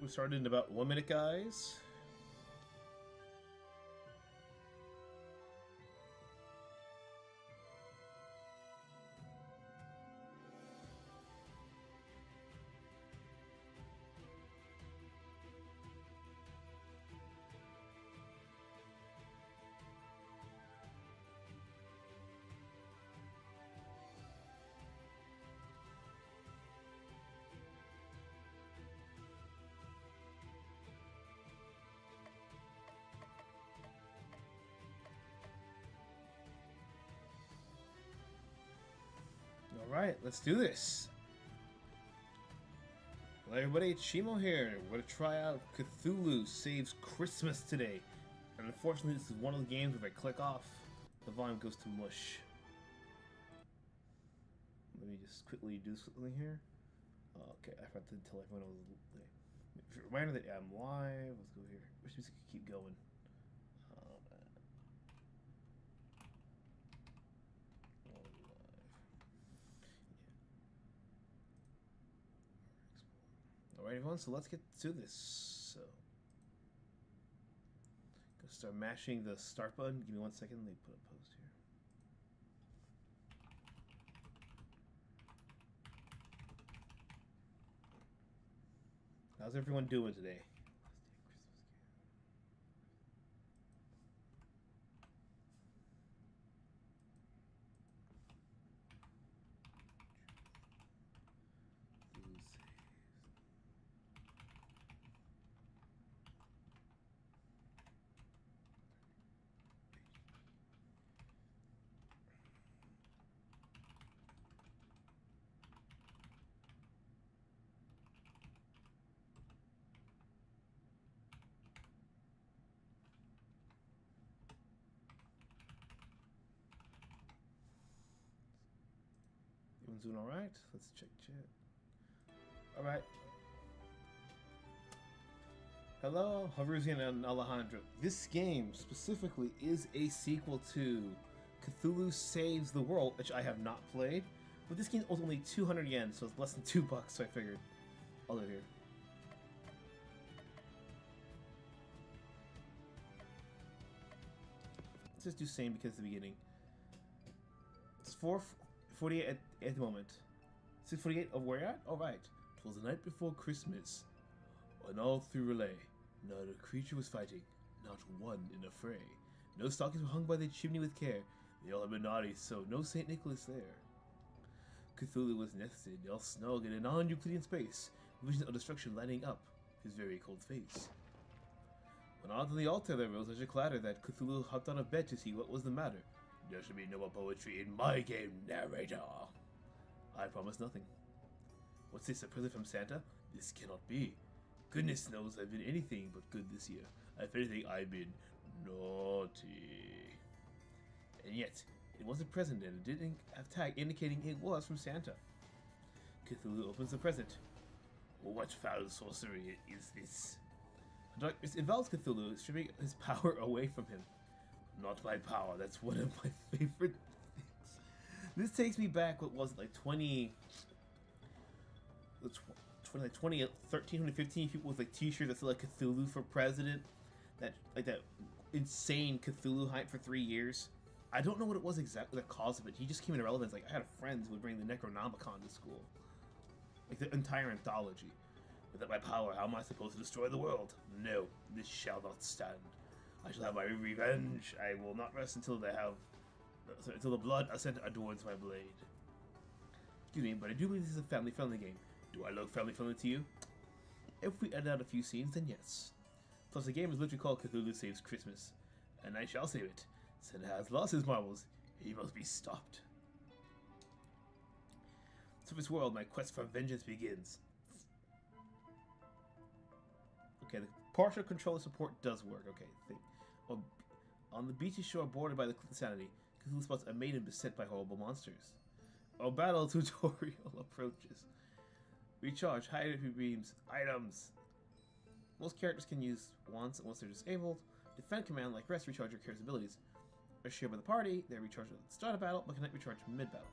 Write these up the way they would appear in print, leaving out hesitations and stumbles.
we started in about 1 minute, guys. Alright, let's do this. Hello everybody, it's Shimo here. We're going to try out Chuthulu Saves Christmas today. And unfortunately this is one of the games where if I click off, the volume goes to mush. Let me just quickly do something here. Okay, I forgot to tell everyone I was... Reminder that I'm live. Let's go here. Wish music could keep going. Alright everyone, so let's get to this. So, gonna start mashing the start button. Give me 1 second, let me put a post here. How's everyone doing today? Everyone's doing alright? Let's check chat. Alright. Hello, Haruzian and Alejandro. This game specifically is a sequel to Chuthulu Saves the World, which I have not played. But this game was only 200 yen, so it's less than $2, so I figured I'll live here. Let's just do same because of the beginning. It's 4:48 at the moment. 6:48 of where you're at? Alright. 'Twas the night before Christmas. And all through relay, not a creature was fighting, not one in a fray. No stockings were hung by the chimney with care. They all had been naughty, so no St. Nicholas there. Chuthulu was nested, all snug in a non-Euclidean space, visions of destruction lighting up his very cold face. When onto the altar there rose such a clatter that Chuthulu hopped on a bed to see what was the matter. There should be no more poetry in my game, narrator. I promise nothing. What's this, a present from Santa? This cannot be. Goodness knows I've been anything but good this year. If anything, I've been naughty. And yet, it was a present and it didn't have tag indicating it was from Santa. Chuthulu opens the present. What foul sorcery is this? Darkness involves Chuthulu, stripping his power away from him. Not my power, that's one of my favorite things. This takes me back, what was it, like 2013, 2015, people with like t-shirts that said like Chuthulu for president. That insane Chuthulu hype for 3 years. I don't know what it was exactly that caused it, but he just came into relevance. Like I had friends who would bring the Necronomicon to school. Like the entire anthology. Without my power, how am I supposed to destroy the world? No, this shall not stand. I shall have my revenge. I will not rest until until the blood ascent adorns my blade. Excuse me, but I do believe this is a family-friendly game. Do I look family-friendly to you? If we edit out a few scenes, then yes. Plus, the game is literally called Chuthulu Saves Christmas, and I shall save it. Santa has lost his marbles. He must be stopped. So this world, my quest for vengeance begins. Okay, the partial controller support does work. Okay, on the beachy shore bordered by the insanity, Chuthulu spots a maiden beset by horrible monsters. Our battle tutorial approaches. Recharge, high energy beams, items. Most characters can use once they're disabled. Defend command, like rest, recharge your character's abilities. Are shared by the party, they're recharged at the start of battle, but cannot recharge mid-battle.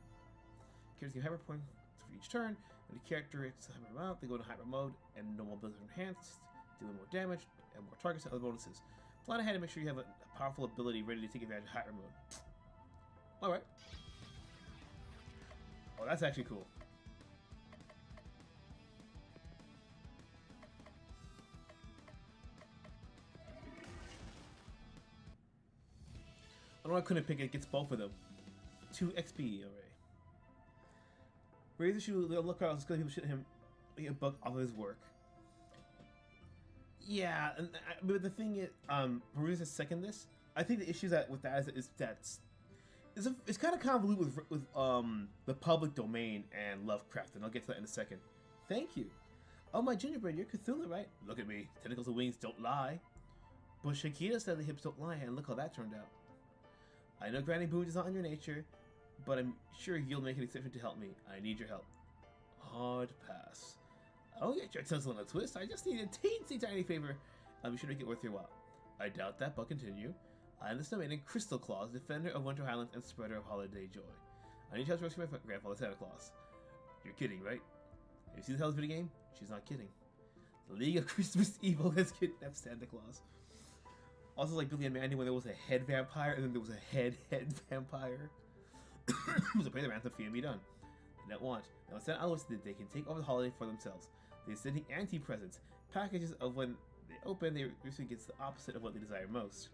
Characters gain hyper point So for each turn, when the character hits hyper mode, they go into hyper mode, and normal abilities are enhanced, dealing more damage, and more targets and other bonuses. Plan ahead and make sure you have a powerful ability ready to take advantage of hyper mode. Alright. Oh, that's actually cool. I don't know why I couldn't pick it. It gets both of them. 2 XP already. Raise the shoe, they'll look out, because people shit him a buck off of his work. Yeah, and but the thing is, Maru's to second this. I think the issue with that is that it's kind of convoluted with the public domain and Lovecraft, and I'll get to that in a second. Thank you. Oh, my gingerbread, you're Cthulhu, right? Look at me. Tentacles and wings don't lie. But Shakita said the hips don't lie, and look how that turned out. I know granting boons is not in your nature, but I'm sure you'll make an exception to help me. I need your help. Hard pass. I'll get your tinsel in a twist. I just need a teensy tiny favor. I'll be sure to make it worth your while. I doubt that, but continue. I am the snowman in Crystal Claus, defender of Winter Highlands and spreader of holiday joy. I need help to rescue my grandfather, Santa Claus. You're kidding, right? Have you seen the Hell's video game? She's not kidding. The League of Christmas Evil has kidnapped Santa Claus. Also, like Billy and Mandy, when there was a head vampire and then there was a head vampire. So pay the ransom fee and be done. They don't want. Now Santa Claus that they can take over the holiday for themselves. They're sending anti-presents. Packages of when they open, they receive gets the opposite of what they desire most.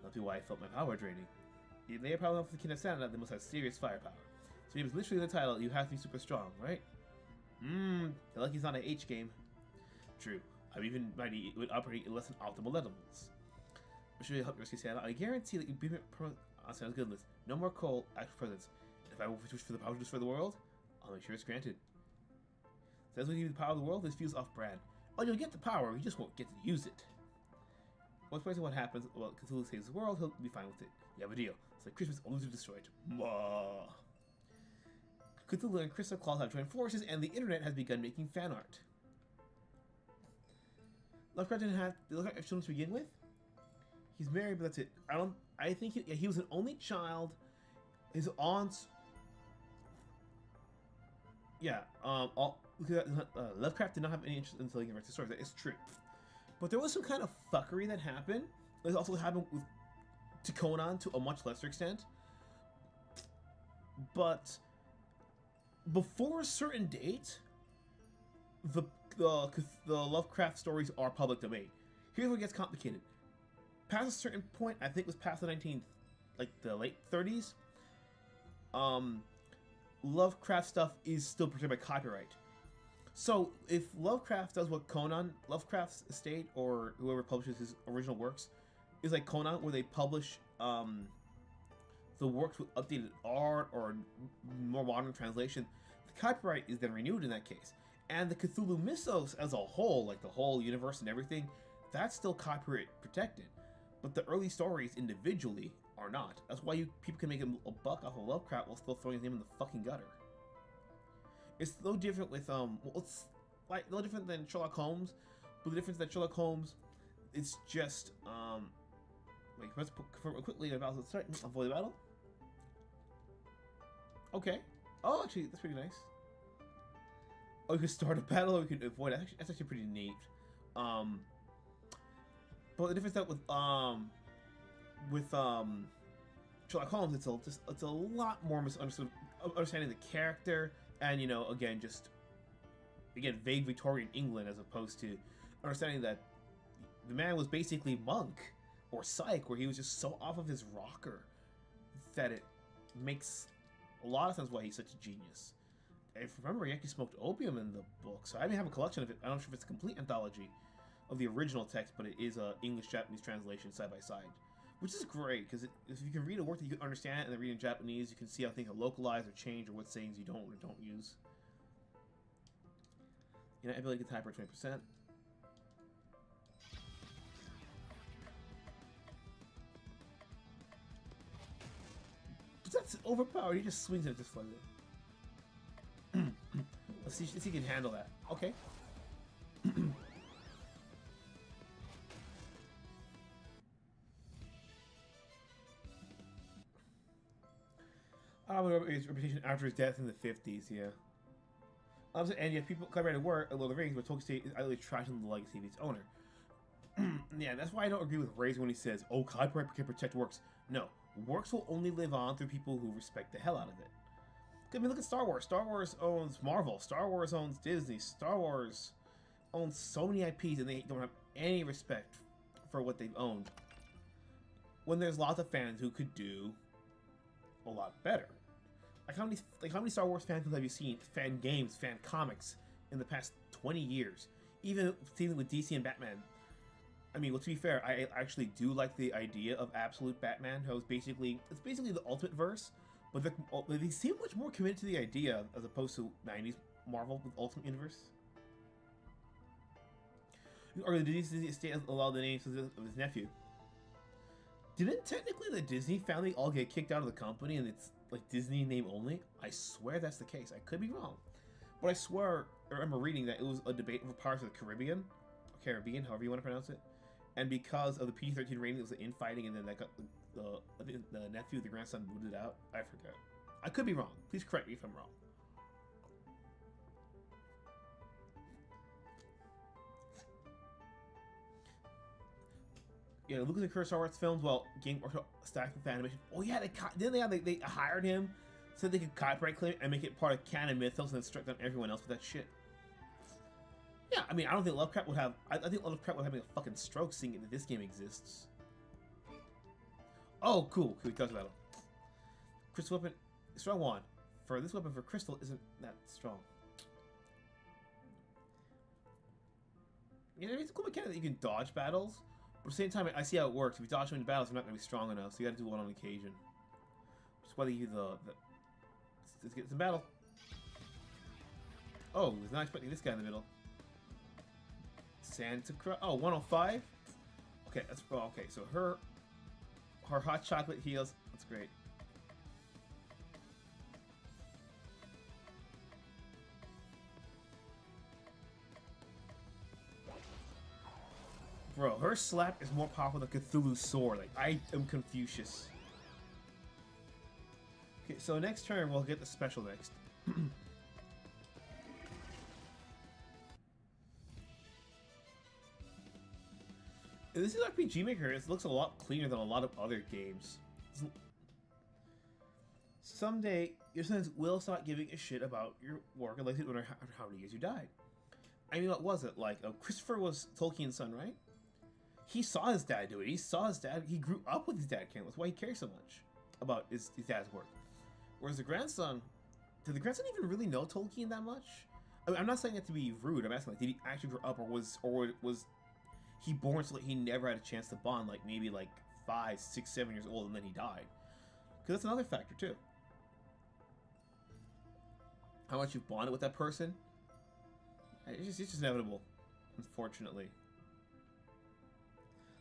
That'll be why I felt my power draining. If they are powerful enough to kidnap Santa, they must have serious firepower. So it was literally the title, you have to be super strong, right? You're lucky it's not an H game. True. I'm even mighty, it would operate in less than optimal levels. I'm sure you'll help rescue Santa. I guarantee that you'll be on Santa's good list. No more coal, actual presents. If I wish for the power to destroy the world, I'll make sure it's granted. Says when you give the power of the world, this feels off-brand. Oh, you'll get the power, you just won't get to use it. Once based on what happens, well, Cthulhu saves the world, he'll be fine with it. You have a deal. It's like Christmas only to destroy it. Mwah. Cthulhu and Crystal Claus have joined forces, and the internet has begun making fan art. Lovecraft didn't have children to begin with. He's married, but that's it. I think he was an only child. His aunts. Yeah. Lovecraft did not have any interest in telling the rest of the stories. That is true. But there was some kind of fuckery that happened. This also happened to Conan to a much lesser extent. But before a certain date, the Lovecraft stories are public domain. Here's where it gets complicated. Past a certain point, I think it was past the the late 30s. Lovecraft stuff is still protected by copyright. So if Lovecraft does what Lovecraft's estate or whoever publishes his original works is like Conan, where they publish the works with updated art or more modern translation, the copyright is then renewed in that case. And the Cthulhu mythos as a whole, like the whole universe and everything, that's still copyright protected. But the early stories individually are not. That's why people can make a buck off of Lovecraft while still throwing his name in the fucking gutter. It's no different with it's like no different than Sherlock Holmes, but the difference is that Sherlock Holmes, it's just wait, let's confirm quickly about the start. Avoid the battle. Okay. Oh, actually, that's pretty nice. Oh, you can start a battle, or you can avoid it. That's actually pretty neat. But the difference that with Sherlock Holmes, it's a lot more misunderstood, understanding the character, and again vague Victorian England as opposed to understanding that the man was basically monk or psych, where he was just so off of his rocker that it makes a lot of sense why he's such a genius. If you remember, he actually smoked opium in the book, so I even have a collection of it. I'm not sure if it's a complete anthology of the original text, but it is a English-Japanese translation side by side, which is great because if you can read a work that you can understand and then read in Japanese, you can see how things are localized or changed or what sayings you don't or don't use. You know, ability to type for 20%. But that's overpowered. He just swings it just like that. Let's see if he can handle that. Okay. I don't know his reputation after his death in the 50s, yeah. And you have people collaborating work at Lord of the Rings, but Tolkien State is utterly trashing the legacy of its owner. Yeah, that's why I don't agree with Razor when he says, "Oh, copyright can protect works." No, works will only live on through people who respect the hell out of it. I mean, look at Star Wars. Star Wars owns Marvel. Star Wars owns Disney. Star Wars owns so many IPs, and they don't have any respect for what they've owned. When there's lots of fans who could do a lot better. How many Star Wars fan films have you seen? Fan games, fan comics in the past 20 years. Even with DC and Batman. I mean, well, to be fair, I actually do like the idea of Absolute Batman. How it's basically the Ultimate Verse, but they seem much more committed to the idea as opposed to 90s Marvel with Ultimate Universe. Or the Disney estate allow the names of his nephew. Didn't technically the Disney family all get kicked out of the company and it's like Disney name only? I swear that's the case. I could be wrong, but I swear I remember reading that it was a debate over Pirates of the Caribbean, however you want to pronounce it. And because of the PG-13 rating, it was infighting, and then that got the nephew, the grandson, booted out. I forget. I could be wrong. Please correct me if I'm wrong. Yeah, Lucas and Star Wars films. Well, game or staff with animation. Oh yeah, they hired him so they could copyright claim it and make it part of canon mythos, and then strike down everyone else with that shit. Yeah, I mean, I don't think Lovecraft would have... I think Lovecraft would have a fucking stroke seeing that this game exists. Oh, cool. Cool, touch battle. Crystal weapon... Strong wand. For this weapon for Crystal isn't that strong. Yeah, it's a cool mechanic that you can dodge battles. But at the same time, I see how it works. If you dodge many battles, you're not going to be strong enough. So you got to do one on occasion. Which is why they use let's get some battle. Oh, I was not expecting this guy in the middle. Santa Cruz. Oh, 105? Okay, that's... Oh, okay, so her hot chocolate heals. That's great. Bro, her slap is more powerful than Cthulhu's sword. Like, I am Confucius. Okay, so next turn, we'll get the special next. This is RPG Maker. It looks a lot cleaner than a lot of other games. Someday, your sons will start giving a shit about your work and like it no matter how many years you died. I mean, what was it? Like, Christopher was Tolkien's son, right? He saw his dad do it. He saw his dad. He grew up with his dad. That's why he cares so much about his dad's work. Whereas the grandson, did the grandson even really know Tolkien that much? I mean, I'm not saying that to be rude. I'm asking, like, did he actually grow up, or was he born so that he never had a chance to bond, like maybe like 5, 6, 7 years old, and then he died? Because that's another factor too. How much you've bonded with that person, it's just inevitable, unfortunately.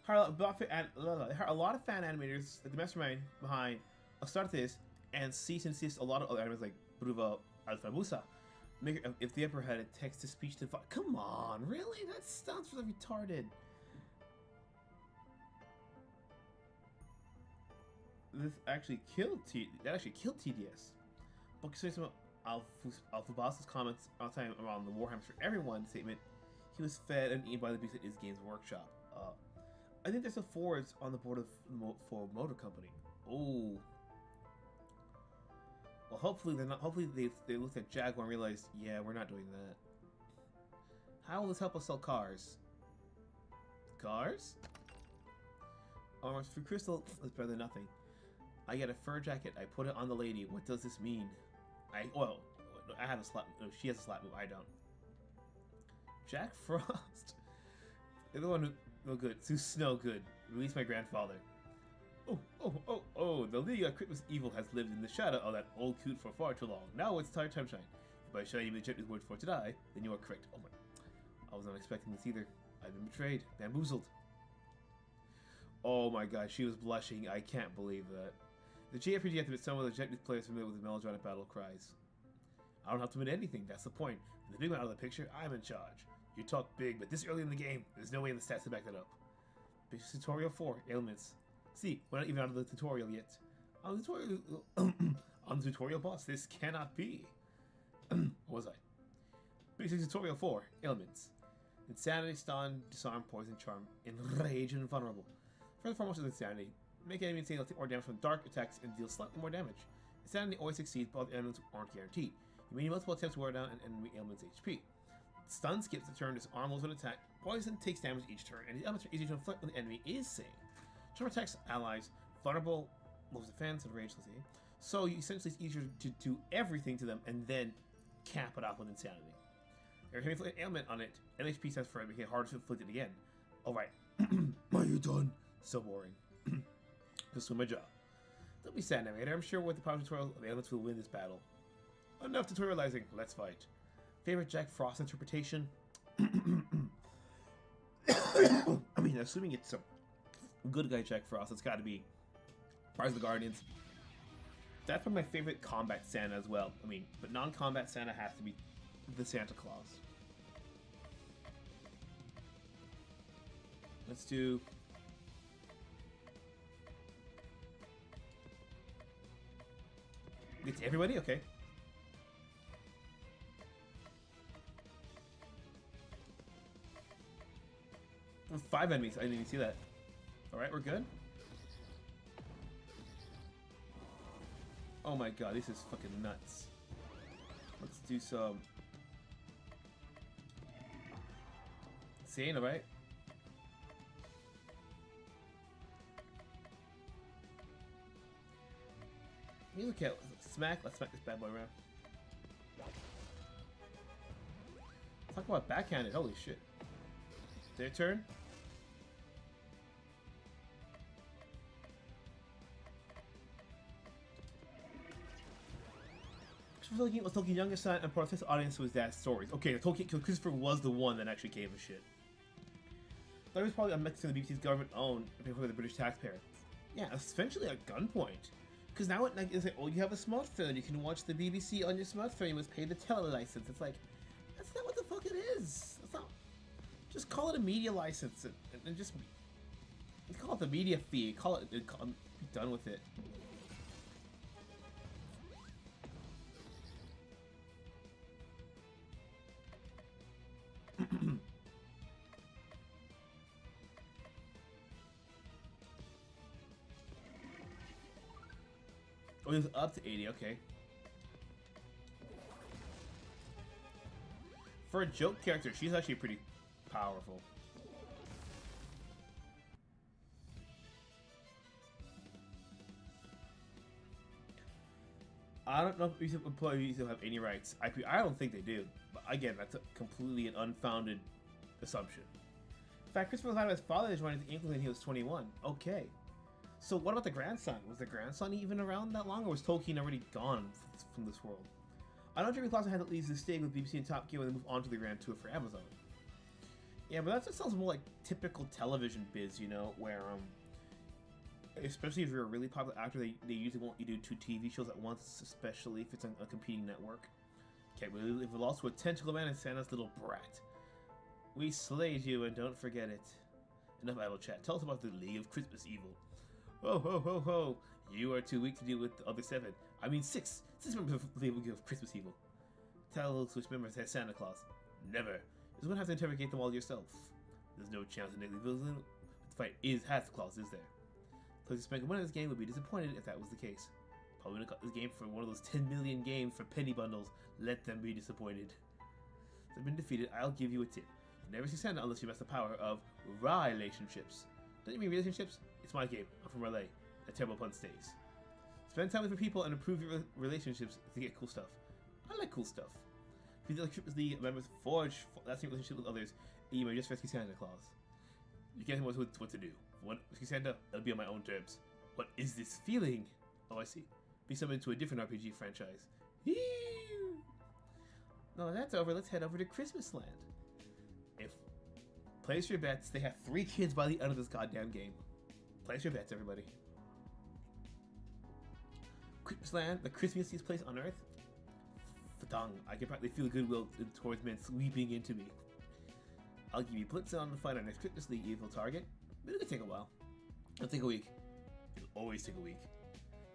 A lot of fan animators, like the mastermind behind Astartes and cease and desist a lot of other animators like Bruva Alfabusa. If the Emperor had a text-to-speech device. Come on, really? That sounds really retarded. This actually killed TDS. But considering some Alphaboss's comments all the time around the Warhammer for Everyone statement, he was fed and eaten by the beast at his Games Workshop. I think there's a Fords on the board for Motor Company. Oh. Well, hopefully they're not. Hopefully they looked at Jaguar and realized, yeah, we're not doing that. How will this help us sell cars? Cars? Armor for Crystal is better than nothing. I get a fur jacket. I put it on the lady. What does this mean? I have a slap. No, she has a slap move. I don't. Jack Frost. They're the one who. No good. Snow good. Release my grandfather. Oh. The League of Christmas Evil has lived in the shadow of that old coot for far too long. Now it's time to shine. If I show you the Japanese word for to die, then you are correct. Oh my. I was not expecting this either. I've been betrayed. Bamboozled. Oh my god, she was blushing. I can't believe that. The JRPG activates some of the Japanese players familiar with the melodramatic battle cries. I don't have to admit anything. That's the point. With the big one out of the picture, I'm in charge. You talk big, but this early in the game, there's no way in the stats to back that up. Basic tutorial 4, ailments. See, we're not even out of the tutorial yet. On the tutorial boss, this cannot be. What was I? Basic tutorial 4. Ailments. Insanity, stun, disarm, poison, charm, enrage, and invulnerable. First and foremost is insanity. Make enemies take more damage from dark attacks and deal slightly more damage. Insanity always succeeds, but all the elements aren't guaranteed. You may need multiple attempts to wear down an enemy ailment's HP. Stun skips the turn, disarm lows an attack, poison takes damage each turn, and the elements are easy to inflict when the enemy is safe. Charm attacks allies, vulnerable, lowers defense, and rage, let's see. So you essentially it's easier to do everything to them and then cap it off with insanity. If you inflict an ailment on it, LHP stands for it, making it harder to inflict it again. Alright. Are you done? So boring. Just do my job. Don't be sad, narrator. I'm sure with the power tutorial of ailments will win this battle. Enough tutorializing. Let's fight. Favorite Jack Frost interpretation? I mean, assuming it's a good guy Jack Frost, it's got to be Rise of the Guardians. That's one of my favorite combat Santa as well. I mean, but non-combat Santa has to be the Santa Claus. Let's do... It's everybody? Okay. 5 enemies. I didn't even see that. Alright, we're good. Oh my god, this is fucking nuts. Let's do some... Insane, alright. Okay, let's smack this bad boy around. Talk about backhanded, holy shit. Their turn. Was Tolkien's youngest son and part of his audience was that stories. Okay, Christopher was the one that actually gave a shit. That was probably a Mexican the BBC's government owned and paid for by the British taxpayer. Yeah, essentially a gunpoint. Because now it like is like, oh, you have a smartphone, you can watch the BBC on your smartphone, you must pay the tele license. It's like, that's not what the fuck it is. That's not. Just call it a media license and just call it the media fee. Call it. Be done with it. Oh, it was up to 80, okay. For a joke character, she's actually pretty powerful. I don't know if these employees have any rights. I don't think they do. But again, that's a completely an unfounded assumption. In fact, Christopher was out of his father joined the Inkling when he was 21. Okay. So what about the grandson? Was the grandson even around that long, or was Tolkien already gone from this world? I know Jeremy Clarkson had at least to stay with BBC and Top Gear when they moved on to the Grand Tour for Amazon. Yeah, but that just sounds more like typical television biz, you know, where especially if you're a really popular actor, they usually won't you do 2 TV shows at once, especially if it's on a competing network. Okay, we've lost to a tentacle man and Santa's little brat. We slayed you, and don't forget it. Enough idle chat. Tell us about the League of Christmas Evil. Ho ho ho ho! You are too weak to deal with the other 7. I mean 6. 6 members of the League of Christmas Evil. Tell us which members has Santa Claus. Never. You're going to have to interrogate them all yourself. There's no chance in the fight has Claus, is there? Players who spent money on this game would be disappointed if that was the case. Probably gonna cut this game for one of those 10 million games for penny bundles. Let them be disappointed. If they've been defeated, I'll give you a tip. You never see Santa unless you master the power of relationships. Don't you mean relationships? It's my game. I'm from LA. A terrible pun stays. Spend time with your people and improve your relationships to get cool stuff. I like cool stuff. If you like the members forge lasting relationship with others, you may just rescue Santa Claus. You get him what to do. What rescue Santa? It'll be on my own terms. What is this feeling? Oh, I see. Be summoned to a different RPG franchise. Now that's over, let's head over to Christmas Land. Place your bets. They have 3 kids by the end of this goddamn game. Place your bets, everybody. Christmas Land, the Christmasiest place on Earth. Fatong. I can practically feel goodwill towards men sweeping into me. I'll give you Blitzen to find our next Christmas League evil target, but it could take a while. It'll take a week. It'll always take a week.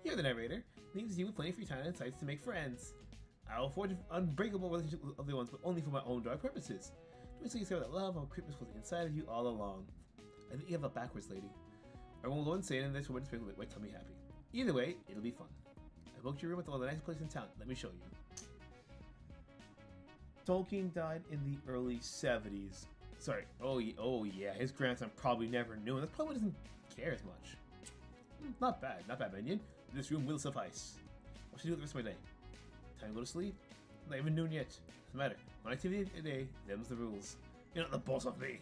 You're the narrator. Leaves you with plenty of free time and sites to make friends. I will forge an unbreakable relationship with other ones, but only for my own dark purposes. Do so you say that love or Christmas was inside of you all along. I think you have that backwards, lady. Everyone will go insane and this woman is wait till me happy. Either way, it'll be fun. I booked your room at the nicest place in town. Let me show you. Tolkien died in the early 70s. Sorry. Oh yeah. His grandson probably never knew, and that's probably doesn't care as much. Not bad, minion. This room will suffice. What should I do with the rest of my day? Time to go to sleep? Not even noon yet. Doesn't matter. One activity a day, them's the rules. You're not the boss of me.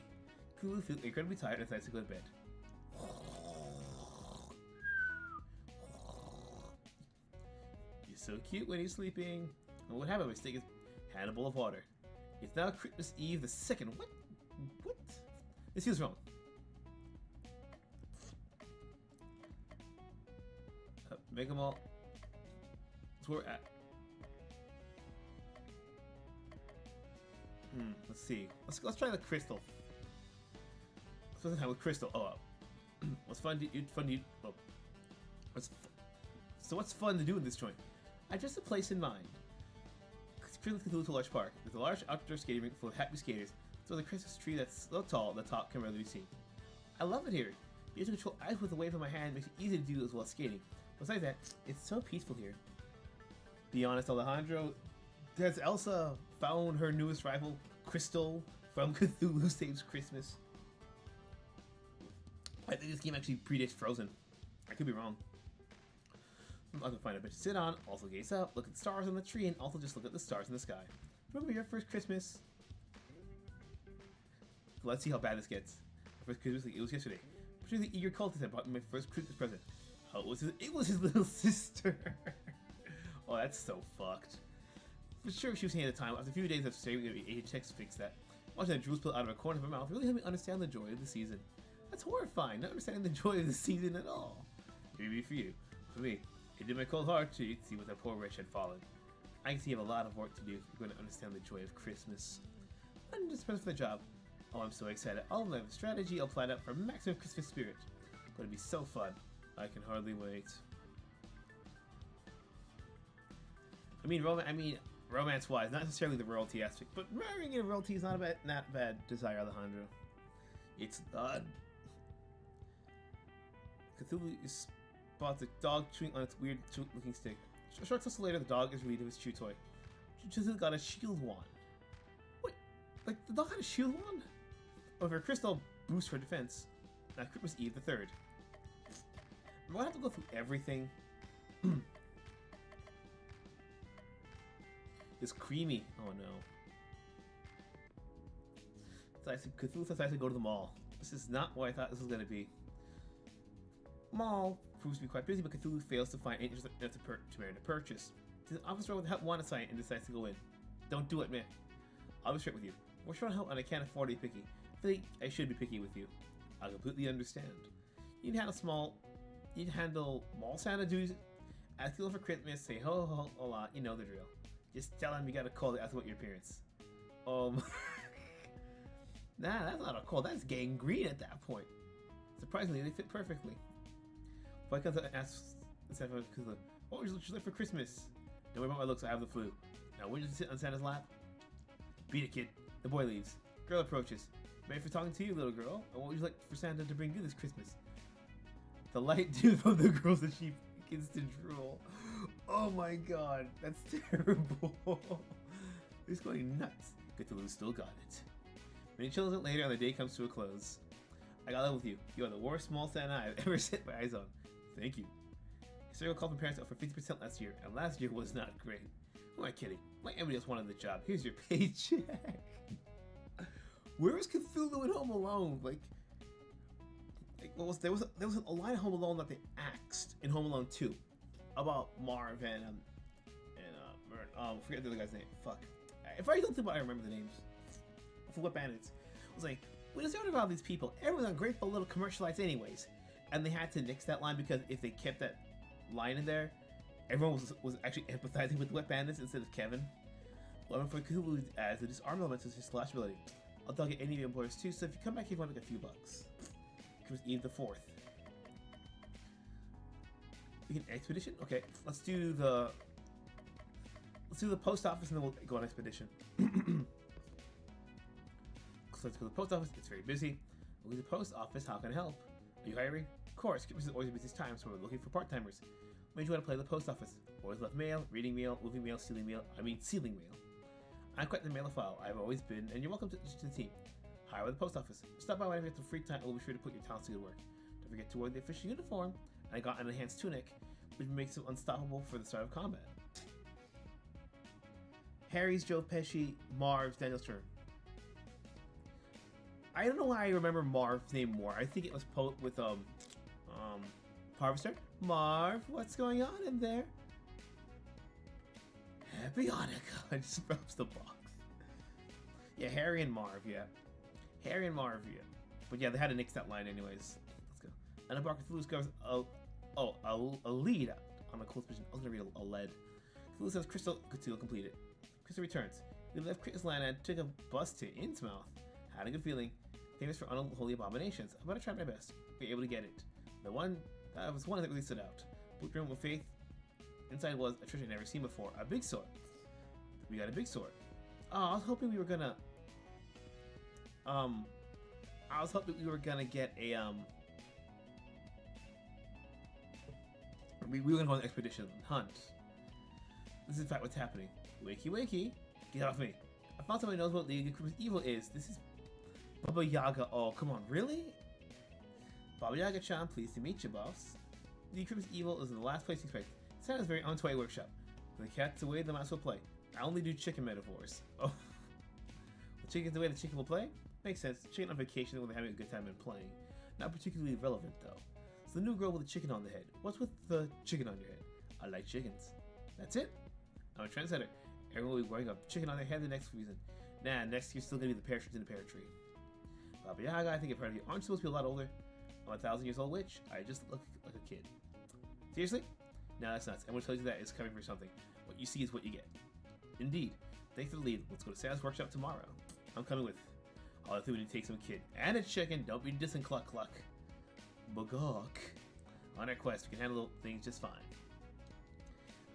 Chuthulu feels incredibly tired and decides to go to bed. You're so cute when he's sleeping. And what happened? Mistake is hand a bowl of water. It's now Christmas Eve the 2nd. What? This feels wrong. Make them all. That's where we're at. Let's see. Let's try the crystal. Let's spend some time with crystal. What's fun? What's fun to do in this joint? I just a place in mind. Chuthulu to a large park. There's a large outdoor skating rink full of happy skaters. So the Christmas tree that's so tall the top can barely be seen. I love it here. Being able to control ice with a wave of my hand makes it easy to do as well as skating. Besides that, it's so peaceful here. Be honest, Alejandro, has Elsa found her newest rival, Crystal, from Cthulhu Saves Christmas? I think this game actually predates Frozen. I could be wrong. I'm going to find a bench to sit on, also gaze up, look at the stars on the tree, and also just look at the stars in the sky. Remember your first Christmas? Let's see how bad this gets. My first Christmas, it was yesterday. Particularly eager cultist had brought me my first Christmas present. Oh, it was his little sister. Oh, that's so fucked. For sure, she was saying at the time. After a few days of staring at me, text fix that. Watching that drool spill out of a corner of her mouth really helped me understand the joy of the season. That's horrifying, not understanding the joy of the season at all. Maybe for you. For me, it did my cold heart to see what that poor wretch had fallen. I can see you have a lot of work to do if you're going to understand the joy of Christmas. I'm just prepared for the job. Oh, I'm so excited. I'll have a strategy I'll plan out for maximum Christmas spirit. It's going to be so fun. I can hardly wait. I mean, romance-wise, not necessarily the royalty aspect, but marrying a royalty is not a bad desire, Alejandro. It's not. Cthulhu spots a dog chewing on its weird looking stick. Short time later, the dog is relieved of his chew toy. Chuthulu got a shield wand. Wait, like the dog had a shield wand? Oh, her crystal boosts her defense. Now Christmas Eve the 3rd. I'm gonna have to go through everything. It's creamy. Oh no. Cthulhu decides to go to the mall. This is not what I thought this was gonna be. Mall proves to be quite busy, but Cthulhu fails to find any interest enough to purchase. There's an officer without want to sign and decides to go in. Don't do it, man. I'll be straight with you. We're short on help and I can't afford to be picky. I think I should be picky with you. I completely understand. You'd handle mall Santa duties, ask people for Christmas, say ho ho ho a lot, you know the drill. Just tell him you got a call to ask about your appearance. Nah, that's not a call, that's gangrene at that point. Surprisingly, they fit perfectly. Boy comes up and asks, what would you like for Christmas? Don't worry about my looks, I have the flu. Now, when did you sit on Santa's lap? Beat it, kid. The boy leaves. Girl approaches. Ready for talking to you, little girl? And what would you like for Santa to bring you this Christmas? The light dew from the girls that she begins to drool. Oh my god, that's terrible. He's going nuts. Cthulhu still got it. Many children later and the day comes to a close. I got love with you. You are the worst small Santa I've ever set my eyes on. Thank you. Serial called my parents up for 50% last year, and last year was not great. Who am I kidding? My everybody else wanted the job. Here's your paycheck. Where was Cthulhu in Home Alone? There was a line of Home Alone that they axed in Home Alone 2 about Marv and forget the other guy's name. Fuck. If I don't think about it, I remember the names. For Wet Bandits. I was like, we deserve about these people. Everyone's ungrateful little commercialites anyways. And they had to nix that line because if they kept that line in there, everyone was actually empathizing with Wet Bandits instead of Kevin. Well, for Cthulhu as the disarm element is his slash ability. I'll dog at any of the employers too, so if you come back here, you want to make a few bucks. Christmas Eve the 4th. We can expedition? Okay, let's do the Let's do the post office and then we'll go on expedition. So let's go to the post office. It's very busy. We'll go to the post office. How can I help? Are you hiring? Of course. Christmas is always the busiest time, so we're looking for part-timers. When do you want to play the post office? Always left mail, reading mail, moving mail, sealing mail. Sealing mail. I'm quite the mailophile. I've always been, and you're welcome to the team. Hire with the post office. Stop by whenever you have some free time. We'll be sure to put your talents to good work. Don't forget to wear the official uniform. And I got an enhanced tunic, which makes him unstoppable for the start of combat. Harry's, Joe Pesci, Marv's, Daniel's turn. I don't know why I remember Marv's name more. I think it was with Harvester. Marv, what's going on in there? Happy Hanukkah. I just rubs the box. Yeah, Harry and Marv, yeah. Harry and Marv, yeah. But yeah, they had to nix that line anyways. Let's go. And a Barker Cthulhu discovers a lead on a close position. I was gonna read a lead. Cthulhu says Crystal Cthulhu completed. Crystal returns. We left Crystal's land and took a bus to Innsmouth. Had a good feeling. Famous for unholy abominations. I'm gonna try my best. Be able to get it. The one that was one that really stood out. Booked room with faith. Inside was a treasure I'd never seen before. A big sword. We got a big sword. Oh, I was hoping we were gonna get a we were gonna go on an expedition hunt. This is in fact what's happening. Wakey wakey. Get off me. I found somebody who knows what League of Christmas Evil is. This is Baba Yaga. Oh, come on, really? Baba Yaga-chan, pleased to meet you, boss. The Christmas Evil is in the last place you expect. Santa's very on toy workshop. When the cat's away, the mouse will play. I only do chicken metaphors. Oh. The chicken's away, the chicken will play? Makes sense. Chicken on vacation when they're having a good time and playing. Not particularly relevant, though. So the new girl with the chicken on the head. What's with the chicken on your head? I like chickens. That's it? I'm a trendsetter. Everyone will be wearing a chicken on their head the next season. Nah, next year's still gonna be the parachutes in the pear tree. Baba Yaga, I think I've heard of you. Aren't you supposed to be a lot older? I'm a 1,000 years old witch. I just look like a kid. Seriously? No, that's nuts. Everyone tells you that it's coming for something. What you see is what you get. Indeed. Thanks for the lead. Let's go to Santa's workshop tomorrow. I'm coming with. All I think we need to take some kid. And a chicken. Don't be dissing Cluck Cluck. Bugok. On our quest, we can handle things just fine.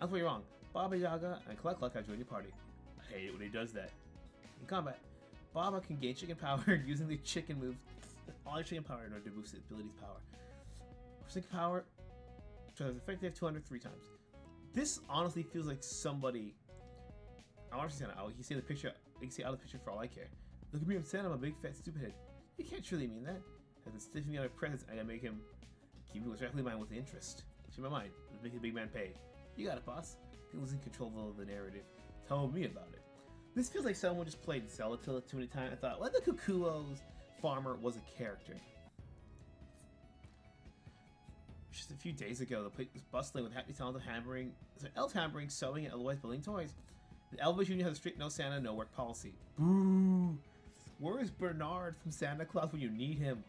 That's where you're wrong. Baba Yaga and Cluck Cluck have joined your party. I hate it when he does that. In combat, Baba can gain chicken power using the chicken move. All your chicken power in order to boost his ability's power. Chicken power, so it's effective 203 times. This honestly feels like somebody. I want to see Santa. You can see the picture. You can see out of the picture for all I care. Look at me, I'm Santa. I'm a big fat stupid head. You can't truly mean that. I've been stiffing me out of presents. I gotta make him keep me directly in mind with interest. Change my mind. Let's make the big man pay. You got it, boss. He was in control of the narrative. Tell me about it. This feels like someone just played Zelda too many times. I thought, what the Kukuo's farmer was a character. Just a few days ago, the place was bustling with happy sounds of hammering, elves hammering, sewing, and otherwise building toys. The Elvish Union has a strict no Santa, no work policy. Boo! Where is Bernard from Santa Claus when you need him?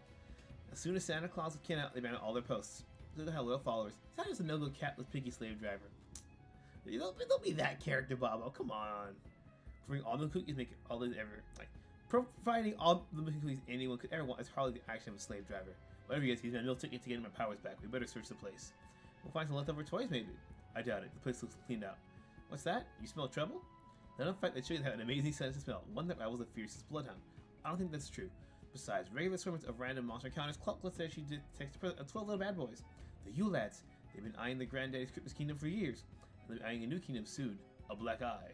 As soon as Santa Claus came out, they banned all their posts. Look at how loyal followers. Santa's a no-go catless piggy slave driver. Don't be that character, Bobo. Come on. Providing all the cookies make it all these ever like. Providing all the cookies anyone could ever want is hardly the action of a slave driver. Whatever he is, he's my meal ticket to get my powers back. We better search the place. We'll find some leftover toys, maybe. I doubt it. The place looks cleaned out. What's that? You smell trouble? Let them fight the chickens have an amazing sense of smell. One that rivals the fiercest bloodhound. I don't think that's true. Besides, regular assortments of random monster encounters, Cluck said she detects 12 little bad boys. The U-Lads. They've been eyeing the Granddaddy's Christmas Kingdom for years. And they'll be eyeing a new kingdom soon. A Black Eye.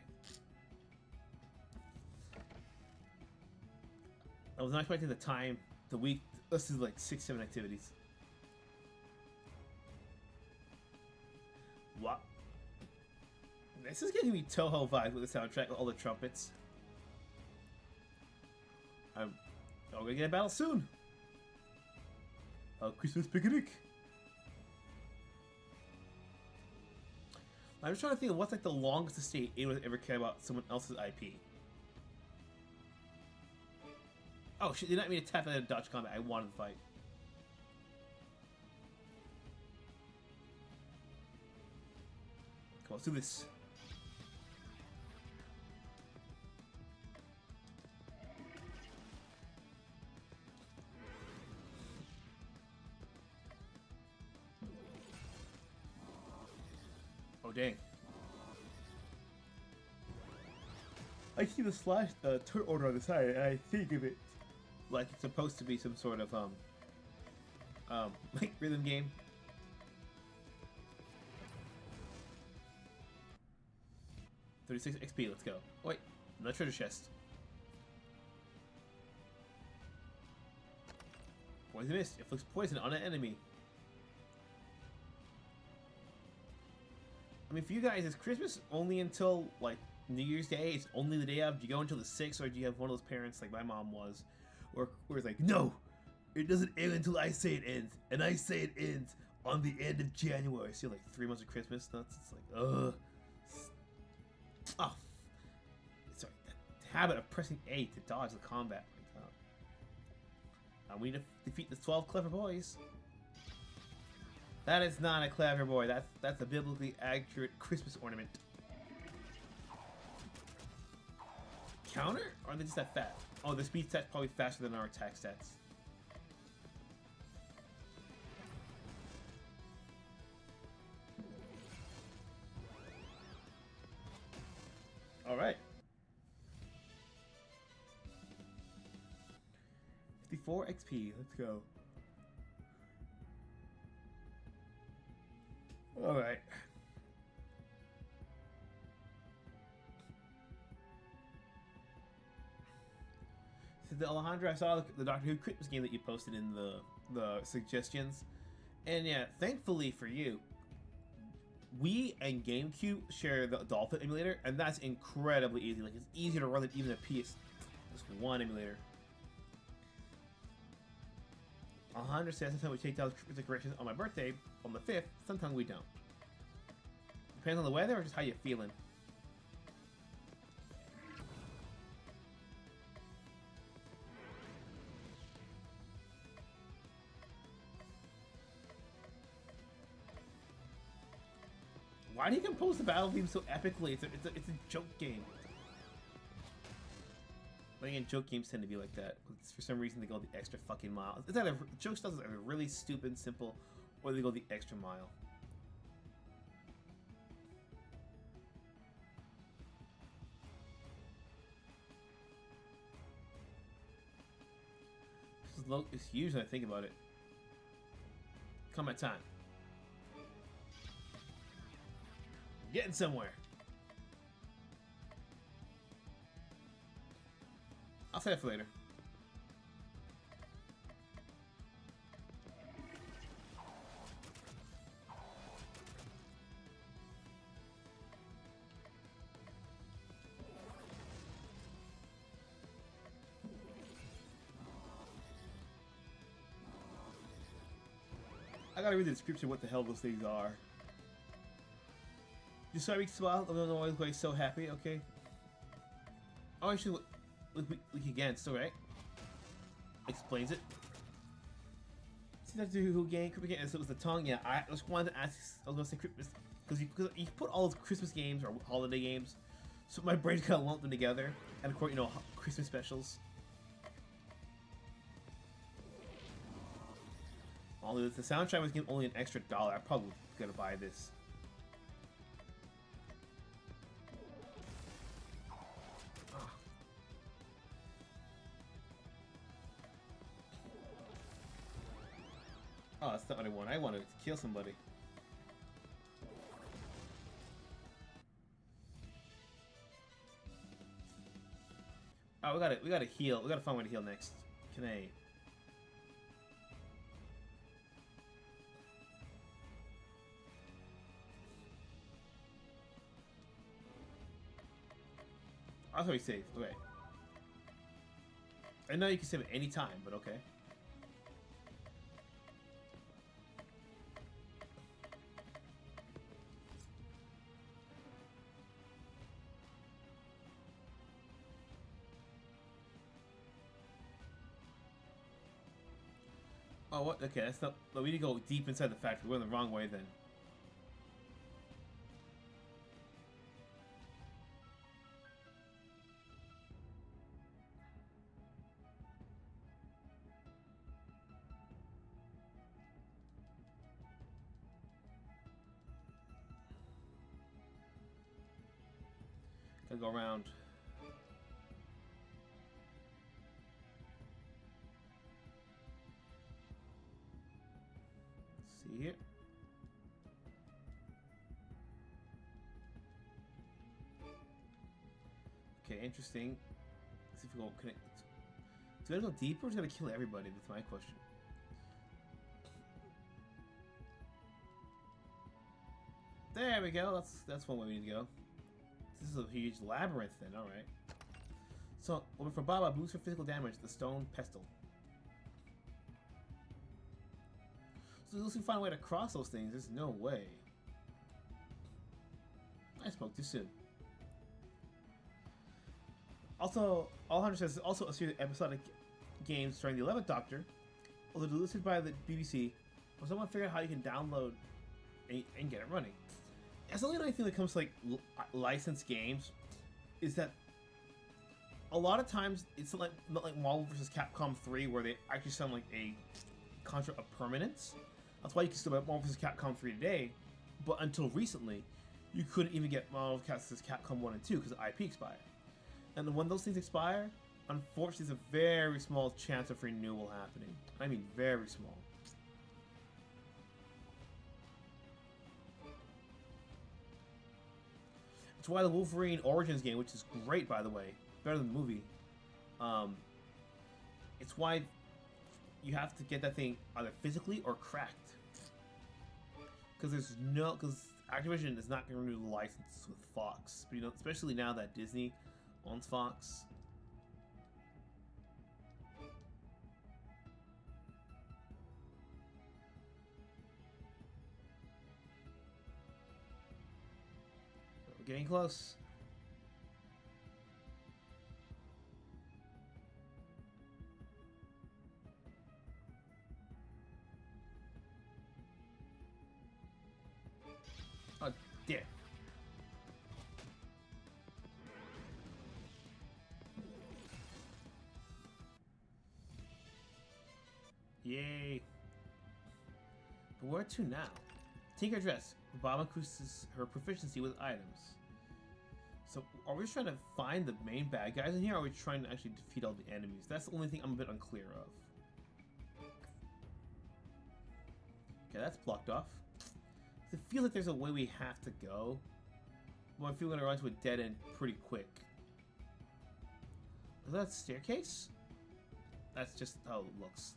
I was not expecting the time, the week. This is like 6-7 activities. What? This is giving me Toho vibes with the soundtrack with all the trumpets. We're gonna get a battle soon. Christmas picnic. I'm just trying to think of what's like the longest estate anyone has ever cared about someone else's IP. Oh shit, they didn't mean to tap out of dodge combat. I wanted to fight. Come on, let's do this. Oh dang. I see the slash turn order on the side, and I think of it like it's supposed to be some sort of like rhythm game. $36 XP. Let's go. Oh, wait, another treasure chest. Poison mist. It inflicts poison on an enemy. I mean, for you guys, is Christmas only until like New Year's Day? It's only the day of. Do you go until the 6th, or do you have one of those parents like my mom was, where it's like, no, it doesn't end until I say it ends, and I say it ends on the end of January. So like 3 months of Christmas. That's it's like, ugh. Oh, sorry. The habit of pressing A to dodge the combat. We need to defeat the 12 clever boys. That is not a clever boy. That's a biblically accurate Christmas ornament. Counter? Or are they just that fast? Oh, the speed stat's probably faster than our attack stats. Alright. 54 XP. Let's go. Alright. So Alejandro, I saw the Doctor Who Christmas game that you posted in the suggestions. And yeah, thankfully for you, Wii and GameCube share the Dolphin emulator, and that's incredibly easy. Like, it's easier to run than even a PS1 emulator. Alejandro says sometimes we take down decorations on my birthday on the 5th, sometimes we don't. Depends on the weather or just how you're feeling. Why do you compose the battle theme so epically? It's a joke game. But again, joke games tend to be like that. For some reason, they go the extra fucking mile. It's either joke styles are really stupid, simple, or they go the extra mile. This is low. It's huge when I think about it. Combat time. Getting somewhere. I'll say that for later. I gotta read the description of what the hell those things are. Just so I smile, I don't know why he's so happy, okay? Oh, I should look against, alright? Explains it. See that who gained Christmas games? So it was the tongue, yeah. I just wanted to ask, I was gonna say Christmas, because you put all those Christmas games or holiday games, so my brain kind of lumped them together, and of course, you know, Christmas specials. Although if the soundtrack was given only an extra $1, I'm probably gonna buy this. Oh, that's not what I want. I wanted to kill somebody. Oh, we gotta heal. We gotta find a way to heal next. Can I? I'll probably save. Okay. I know you can save at any time, but okay. Oh, what? Okay, that's not. We need to go deep inside the factory. We're going the wrong way then. Gotta go around. See here. Okay, interesting. Let's see if we go connect. Do I go deeper or is it gonna kill everybody? That's my question. There we go. That's one way we need to go. This is a huge labyrinth then. All right. So, for Baba, boost for physical damage, the stone pestle. So unless we find a way to cross those things, there's no way. I spoke too soon. Also, All Hunter says also a series of episodic games starring the 11th Doctor, although listed by the BBC, or someone figure out how you can download and get it running. That's the only thing that comes to like licensed games, is that a lot of times it's like not like Marvel vs. Capcom 3 where they actually sound like a concept of permanence. That's why you can still buy Marvel vs. Capcom 3 today, but until recently, you couldn't even get Marvel vs. Capcom 1 and 2 because the IP expired. And when those things expire, unfortunately, there's a very small chance of renewal happening. I mean, very small. It's why the Wolverine Origins game, which is great, by the way, better than the movie, it's why you have to get that thing either physically or cracked. Because Activision is not going to renew the license with Fox, but, you know, especially now that Disney owns Fox. We're getting close. Oh, dear. Yay. But where to now? Tinker Dress. Bob increases her proficiency with items. So, are we just trying to find the main bad guys in here, or are we trying to actually defeat all the enemies? That's the only thing I'm a bit unclear of. Okay, that's blocked off. It feels like there's a way we have to go, but I feel we're gonna run to a dead end pretty quick. Is that a staircase? That's just how it looks.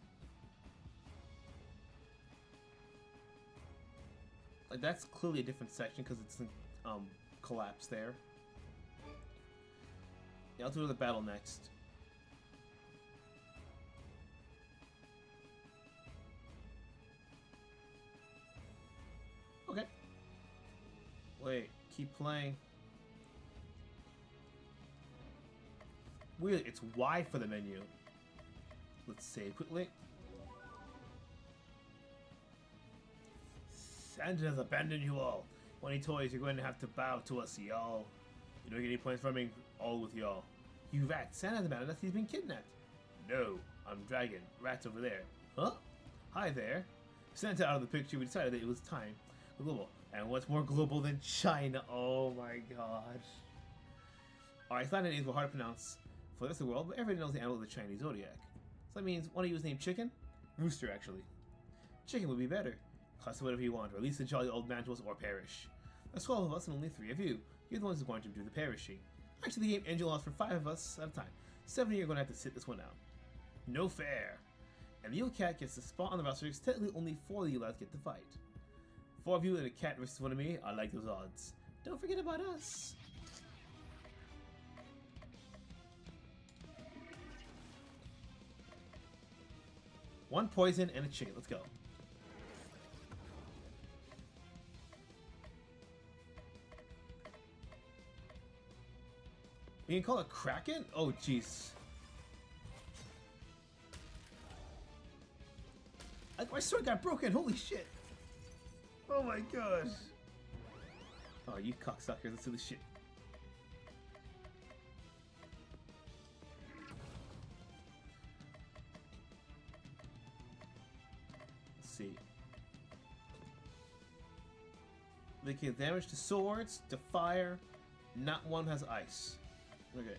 Like, that's clearly a different section because it's collapsed there. Yeah, I'll do the battle next. Okay. Wait, keep playing. Weird, it's Y for the menu. Let's save quickly. Santa has abandoned you all. 20 toys, you're going to have to bow to us, y'all. You don't get any points from being all with y'all. You rat, Santa has abandoned us, he's been kidnapped. No, I'm Dragon. Rat's over there. Huh? Hi there. Santa out of the picture, we decided that it was time. Global. And what's more global than China? Oh my god. Alright, Latin names were hard to pronounce for the rest of the world, but everybody knows the animal of the Chinese zodiac. So that means one of you is named Chicken? Rooster, actually. Chicken would be better. Class whatever you want, or at least the jolly old man to us, or perish. There's 12 of us and only 3 of you. You're the ones who's going to do the perishing. Actually, the game engine allows for 5 of us at a time. 7 of you are going to have to sit this one out. No fair. And the old cat gets the spot on the roster, because technically only 4 of you lads get to fight. 4 of you and a cat versus 1 of me, I like those odds. Don't forget about us. One poison and a chicken. Let's go. We can call it Kraken? Oh, jeez. My sword got broken. Holy shit. Oh my gosh. Oh, you cocksuckers. Let's do this shit. Let's see. They can damage to swords, to fire. Not one has ice. Okay.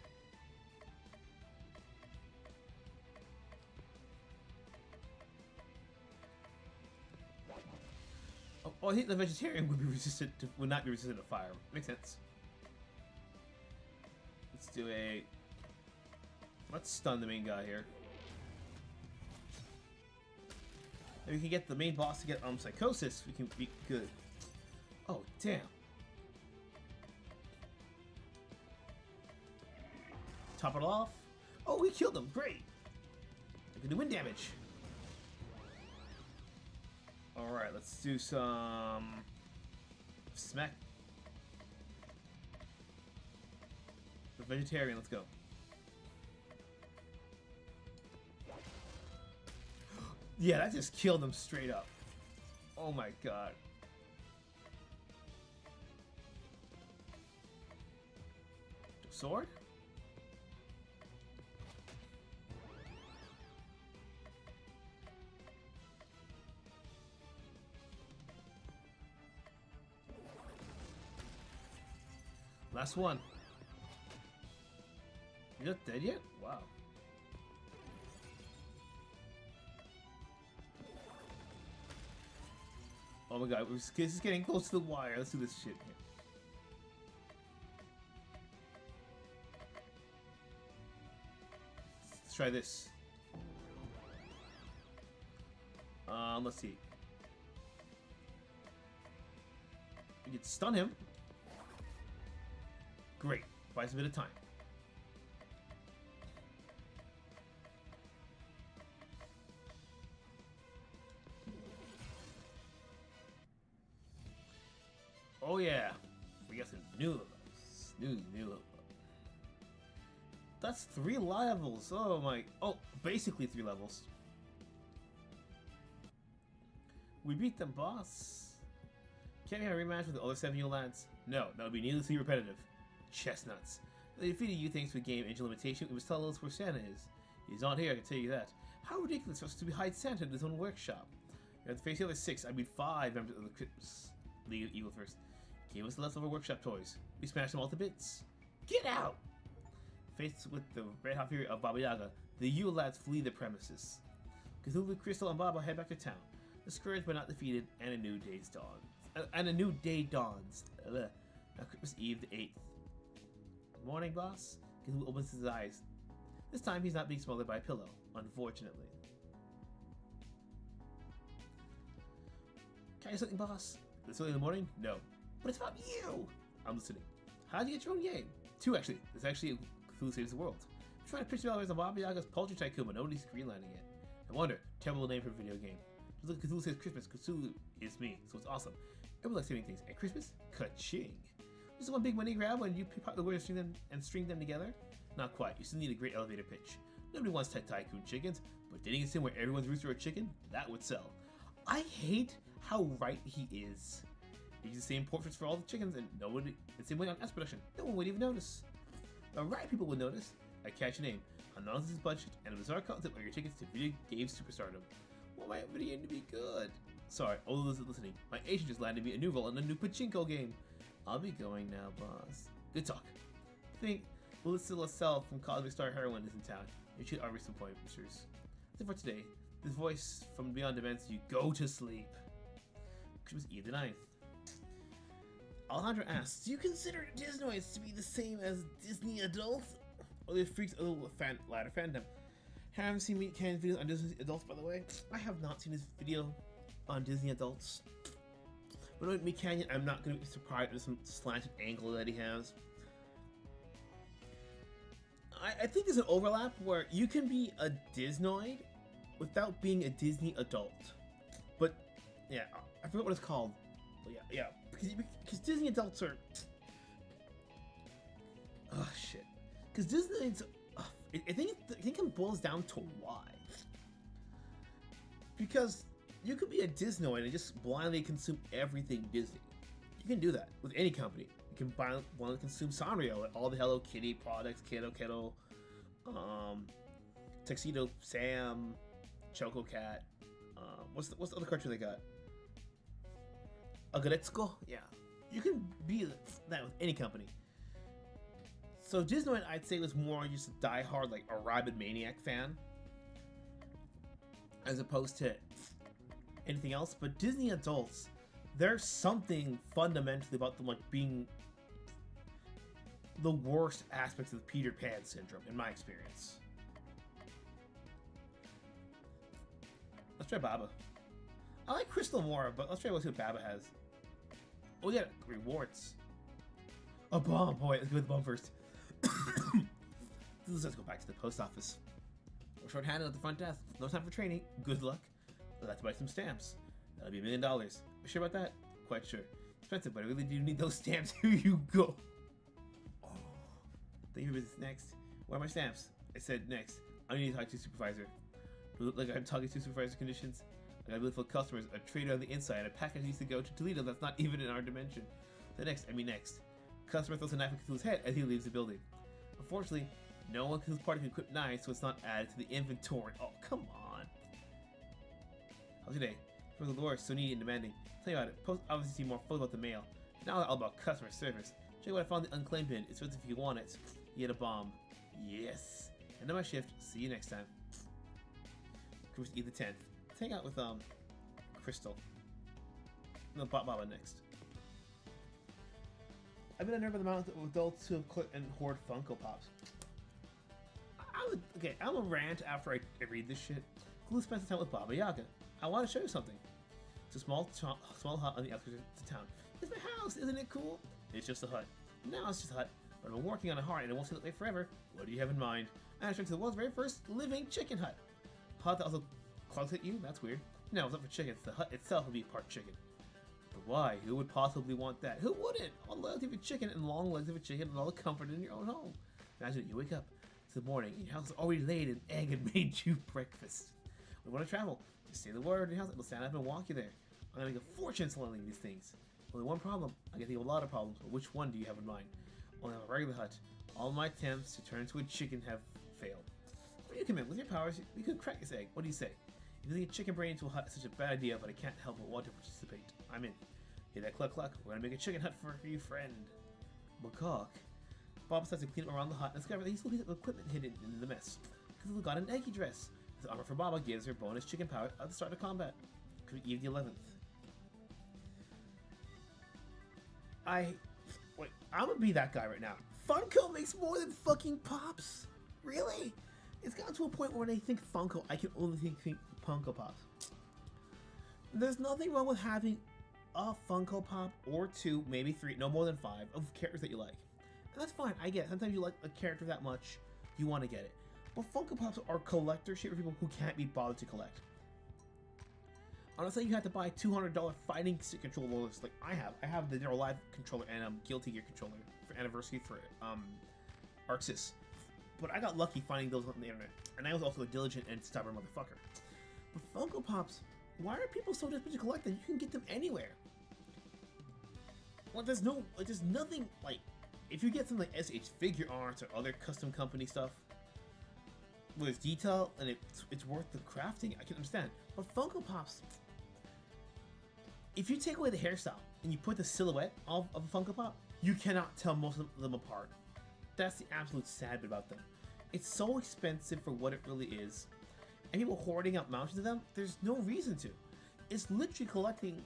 I think the vegetarian would be would not be resistant to fire. Makes sense. Let's do a. Let's stun the main guy here. If we can get the main boss to get psychosis, we can be good. Oh damn! Top it off. Oh, we killed him. Great. I can do wind damage. All right, let's do some smack. The vegetarian. Let's go. Yeah, that just killed him straight up. Oh my god. Sword? Last one. You're not dead yet? Wow. Oh my god, this is getting close to the wire. Let's do this shit. Let's try this. Let's see. We can stun him. Great. Buys a bit of time. Oh yeah, we got some new levels. New levels. That's 3 levels. Oh my. Oh, basically 3 levels. We beat them, boss. Can't we have a rematch with the other 7 you lads? No, that would be needlessly repetitive. Chestnuts. They defeated you thanks to a game engine limitation. We must tell us where Santa is. He's not here, I can tell you that. How ridiculous for us to hide Santa in his own workshop. You have to face the other 6, I mean 5 members of the Christmas League of Evil first. Gave us the leftover workshop toys. We smashed them all to bits. Get out! Faced with the red hot fury of Baba Yaga, the Yule lads flee the premises. Cthulhu, Crystal, and Baba head back to town. Discouraged but not defeated, and a new day dawns. Now Christmas Eve the 8th. Morning, boss. Cthulhu opens his eyes. This time he's not being smothered by a pillow, unfortunately. Can I do something, boss? This early in the morning? No. But it's about you! I'm listening. How'd you get your own game? 2, actually. It's actually Cthulhu Saves the World. I'm trying to pitch developers on Baba Yaga's Poultry Tycoon, but nobody's greenlighting it. No wonder. Terrible name for a video game. Just look at Cthulhu Saves Christmas. Cthulhu is me, so it's awesome. Everyone likes saving things. At Christmas? Ka-ching! Just one big money grab when you pick out the words and string them together? Not quite. You still need a great elevator pitch. Nobody wants tycoon chickens, but dating a sim where everyone's rooster are a chicken? That would sell. I hate how right he is. He uses the same portraits for all the chickens, and nobody. It's the same way on S production. No one would even notice. The right people would notice. I catch a name, a nonsense budget, and a bizarre concept of your tickets to video game superstardom. Want my video game to be good? Sorry, all those listening. My agent just landed me a new role in a new pachinko game. I'll be going now, boss. Good talk. Think Lucilla Self from Cosmic Star Heroine is in town. You should argue some pointers. That's it for today. This voice from beyond demands you go to sleep. Christmas Eve the 9th. Alejandro asks, do you consider Disnoids to be the same as Disney adults? Or the freaks a little ladder fandom? Haven't seen Meat Cannon's videos on Disney adults, by the way. I have not seen his video on Disney adults. But with Meat Canyon, I'm not going to be surprised with some slanted angle that he has. I think there's an overlap where you can be a Disnoid without being a Disney adult. But, yeah, I forgot what it's called. But yeah, because Disney adults are... Oh, shit. Because Disney's... I think it boils down to why. Because you could be a Disnoid and just blindly consume everything Disney. You can do that with any company. You can blindly consume Sanrio, like all the Hello Kitty products, Kiddo, Tuxedo Sam, Choco Cat. What's the other cartoon they got? Agaretsuko? Yeah. You can be that with any company. So Disnoid, I'd say, was more just a diehard, like a rabid maniac fan, as opposed to anything else. But Disney adults, there's something fundamentally about them like being the worst aspects of the Peter Pan syndrome, in my experience. Let's try Baba. I like Crystal more, but let's try what Baba has. Oh, yeah, rewards. A bomb. Oh, wait, let's go with the bomb first. Let's go back to the post office. We're short-handed at the front desk. No time for training. Good luck. Let's buy some stamps. That'll be $1 million. You sure about that? Quite sure. Expensive, but I really do need those stamps. Here you go. Oh. Thank you for business. Next. Where are my stamps? I said next. I need to talk to supervisor. Look like I'm talking to supervisor conditions. I got a beautiful customers, a trader on the inside, a package needs to go to Toledo that's not even in our dimension. The next. Customer throws a knife into his head as he leaves the building. Unfortunately, no one can part of equip knife, so it's not added to the inventory. Oh, come on. How's your day? For the worst, so needy and demanding. Tell you about it. Post obviously seem more full about the mail. Now all about customer service. Check what I found in the unclaimed bin. It's worth if you want it. You get a bomb. Yes. End of my shift. See you next time. Cruise E the 10th. Let's hang out with Crystal. No, Baba next. I've been unnerved by the amount of adults who have quit and hoard Funko Pops. I'm gonna rant after I read this shit. Glue spends time with Baba Yaga. I want to show you something. It's a small hut on the outskirts of town. It's my house, isn't it cool? It's just a hut. Now it's just a hut, but I've been working on it hard and it won't stay that way forever. What do you have in mind? I turned to the world's very first living chicken hut. Hut that also clogs at you? That's weird. No, it's not for chickens. The hut itself will be part chicken. But why? Who would possibly want that? Who wouldn't? All the loyalty of a chicken and long legs of a chicken and all the comfort in your own home. Imagine it, you wake up. It's the morning and your house is already laid an egg and made you breakfast. We want to travel. Just say the word in your house, it'll stand up and walk you there. I'm gonna make a fortune selling these things. Only one problem. I can think of a lot of problems, but which one do you have in mind? Only have a regular hut. All my attempts to turn into a chicken have failed. When you come in with your powers, you could crack this egg. What do you say? If you think a chicken brain into a hut is such a bad idea, but I can't help but want to participate. I'm in. Hear that cluck cluck? We're gonna make a chicken hut for you, friend. Macaque. Bob starts to clean up around the hut and discover that he's still piece of equipment hidden in the mess. Because got an eggy dress. His armor for Baba gives her bonus chicken power at the start of combat. Could be Eve the 11th. Wait, I'm gonna be that guy right now. Funko makes more than fucking Pops? Really? It's gotten to a point where when I think Funko, I can only think Funko Pops. There's nothing wrong with having a Funko Pop or 2, maybe 3, no more than 5 of characters that you like. And that's fine, I get it. Sometimes you like a character that much, you want to get it. But Funko Pops are collector shit for people who can't be bothered to collect. I'm not saying you have to buy $200 fighting stick controllers like I have. I have the Zero Live controller and Guilty Gear controller for anniversary for Arxis. But I got lucky finding those on the internet. And I was also a diligent and stubborn motherfucker. But Funko Pops, why are people so desperate to collect them? You can get them anywhere. Well, there's nothing like, if you get something like SH Figure Arts or other custom company stuff, where it's detail and it's worth the crafting, I can understand. But Funko Pops, if you take away the hairstyle and you put the silhouette of a Funko Pop, you cannot tell most of them apart. That's the absolute sad bit about them. It's so expensive for what it really is, and people hoarding up mountains of them, there's no reason to. It's literally collecting.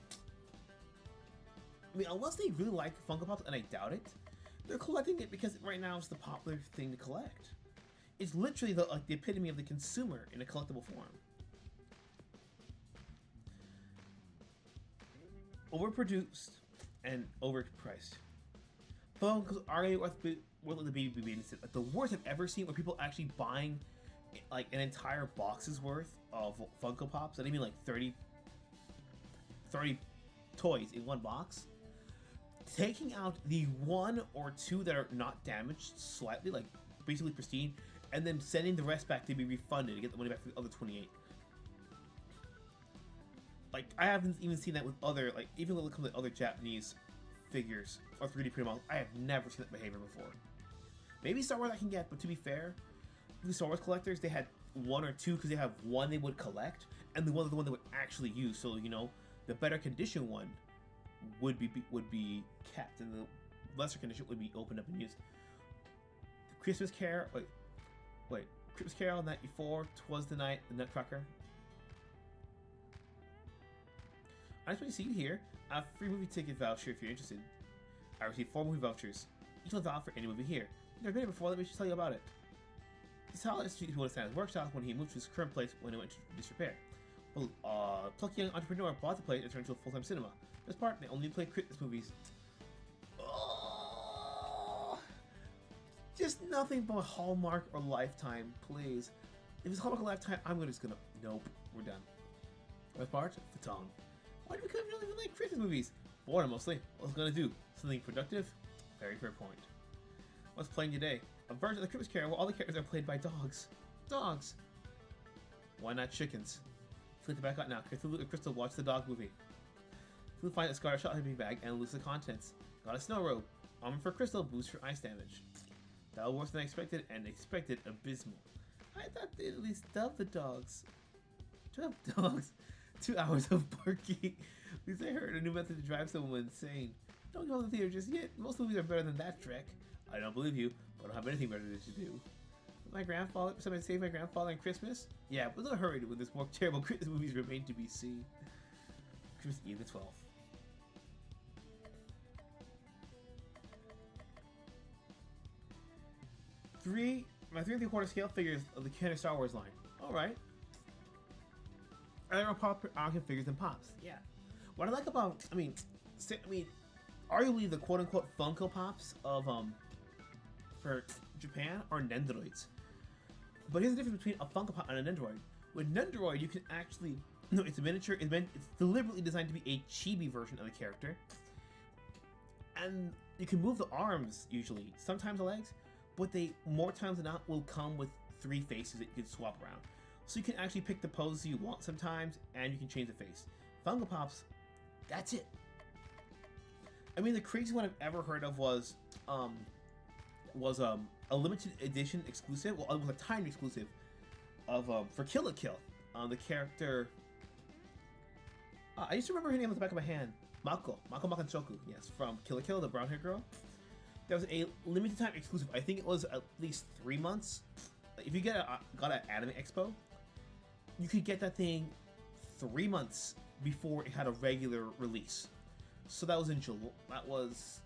I mean, unless they really like Funko Pops, and I doubt it, they're collecting it because right now it's the popular thing to collect. It's literally the epitome of the consumer in a collectible form. Overproduced and overpriced. Funkos are worth the baby. The worst I've ever seen were people actually buying like an entire box's worth of Funko Pops. And I mean like 30 toys in one box. Taking out the 1 or 2 that are not damaged slightly, like basically pristine, and then sending the rest back to be refunded to get the money back for the other 28. Like, I haven't even seen that with other, like, even when it comes to other Japanese figures or 3D printed models, I have never seen that behavior before. Maybe Star Wars I can get, but to be fair, the Star Wars collectors, they had 1 or 2 because they have 1 they would collect, and the one they would actually use. So, you know, the better condition one would be kept, and the lesser condition would be opened up and used. The Christmas Carol, wait, Christmas Carol, Night Before, 'Twas the Night, the Nutcracker. I just want to see you here. A free movie ticket voucher if you're interested. I received 4 movie vouchers. Each one's valid for any movie here. You've never been here before, let me just tell you about it. This how let's treat people to Santa's workshop when he moved to his current place when it went to disrepair. Well, plucky young entrepreneur bought the place and turned into a full-time cinema. This part, they only play Christmas movies. Oh, just nothing but Hallmark or Lifetime, please. If it's Hallmark or Lifetime, I'm just gonna... Nope, we're done. Best part? Fatong. Why do we kind of even like Christmas movies? Boredom mostly. What's gonna do? Something productive? Very fair point. What's playing today? A version of the Christmas Carol where all the characters are played by dogs. Dogs! Why not chickens? Flip it back out now. Chuthulu and Crystal watch the dog movie. Chuthulu finds a scar shot in her bag and loses the contents. Got a snow robe. Armor for Crystal boosts her ice damage. That was worse than I expected, and expected abysmal. I thought they'd at least dub the dogs. Dub dogs? 2 hours of barking. At least I heard a new method to drive someone insane. Don't go to the theater just yet. Most movies are better than that, Trek. I don't believe you, but I don't have anything better to do. My grandfather, somebody saved my grandfather on Christmas? Yeah, but don't hurry when there's more terrible Christmas movies remain to be seen. Christmas Eve the 12th. My 3 3/4 scale figures of the canon Star Wars line. Alright. I don't know pop action figures and pops. Yeah. What I like about, arguably the quote-unquote Funko Pops of, for Japan are Nendoroids. But here's the difference between a Funko Pop and a Nendoroid. With Nendoroid, you can actually... No, it's a miniature. It's deliberately designed to be a chibi version of the character. And you can move the arms, usually. Sometimes the legs. But they, more times than not, will come with 3 faces that you can swap around. So you can actually pick the poses you want sometimes, and you can change the face. Funko Pops, that's it. I mean, the craziest one I've ever heard of was a limited edition exclusive. Well, it was a timed exclusive of for Kill la Kill. The character. I used to remember her name on the back of my hand. Mako Makanchoku. Yes, from Kill la Kill, the brown-haired girl. There was a limited time exclusive. I think it was at least 3 months. If you got an Anime Expo, you could get that thing 3 months before it had a regular release. So that was in July. That was...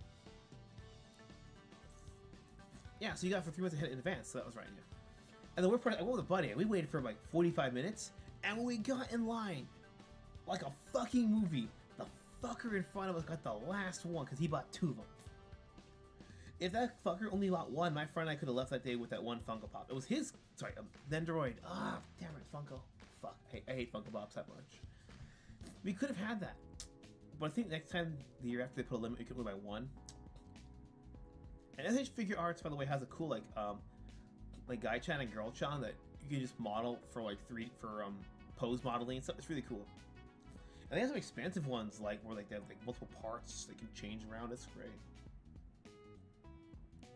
Yeah, so you got it for 3 months ahead in advance. So that was right, yeah. And the worst part, I went with a buddy, and we waited for like 45 minutes. And when we got in line, like a fucking movie, the fucker in front of us got the last one because he bought 2 of them. If that fucker only bought 1, my friend and I could have left that day with that 1 Funko Pop. It was his, Nendoroid. Ah, damn it, Funko. Fuck, I hate Funko Pops that much. We could have had that. But I think next time, the year after they put a limit, you could only buy 1. And SH Figure Arts, by the way, has a cool, like Guy-chan and Girl-chan that you can just model for, pose modeling and stuff. It's really cool. And they have some expensive ones, where, they have, multiple parts they can change around. It's great.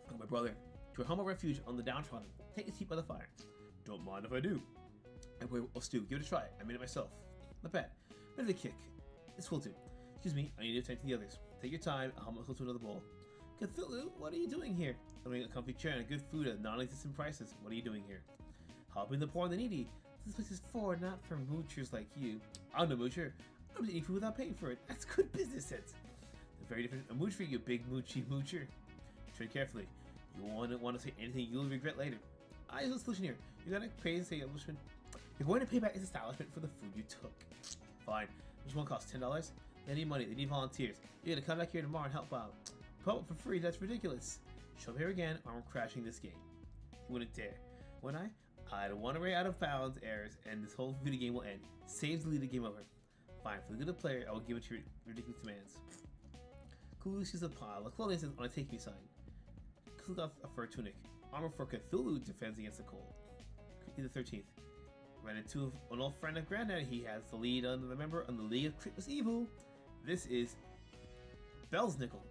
Oh, my brother, to a humble refuge on the downtrodden. Take a seat by the fire. Don't mind if I do. I play a stew. Give it a try. I made it myself. Not bad. Bit of a kick. It's cool too. Excuse me, I need to attend to the others. Take your time. I'll help to another bowl. Chuthulu, what are you doing here? I'm getting a comfy chair and good food at non-existent prices. What are you doing here? Helping the poor and the needy. This place is for, not for moochers like you. I'm no moocher. I'm just eating food without paying for it. That's good business sense. They're very different. A mooch for you, big moocher. Tread carefully. You won't want to say anything you'll regret later. There's a solution here. You're going to pay this establishment. You're going to pay back this establishment for the food you took. Fine. Which one costs $10? They need money. They need volunteers. You're going to come back here tomorrow and help out. Come up for free. That's ridiculous. Show up here again or I'm crashing this game. You wouldn't dare. Would I? I don't want to rate out of bounds errors and this whole video game will end. Saves the lead game over. Fine. For the good of the player, I will give it to your ridiculous demands. Kulu sees a pile of clothing says on a take me sign. Kulu got a fur tunic. Armor for Chuthulu defends against the cold. He's the 13th. Ran into an old friend of Granddad. He has the lead on the member on the League of Christmas Evil. This is Bellsnickel.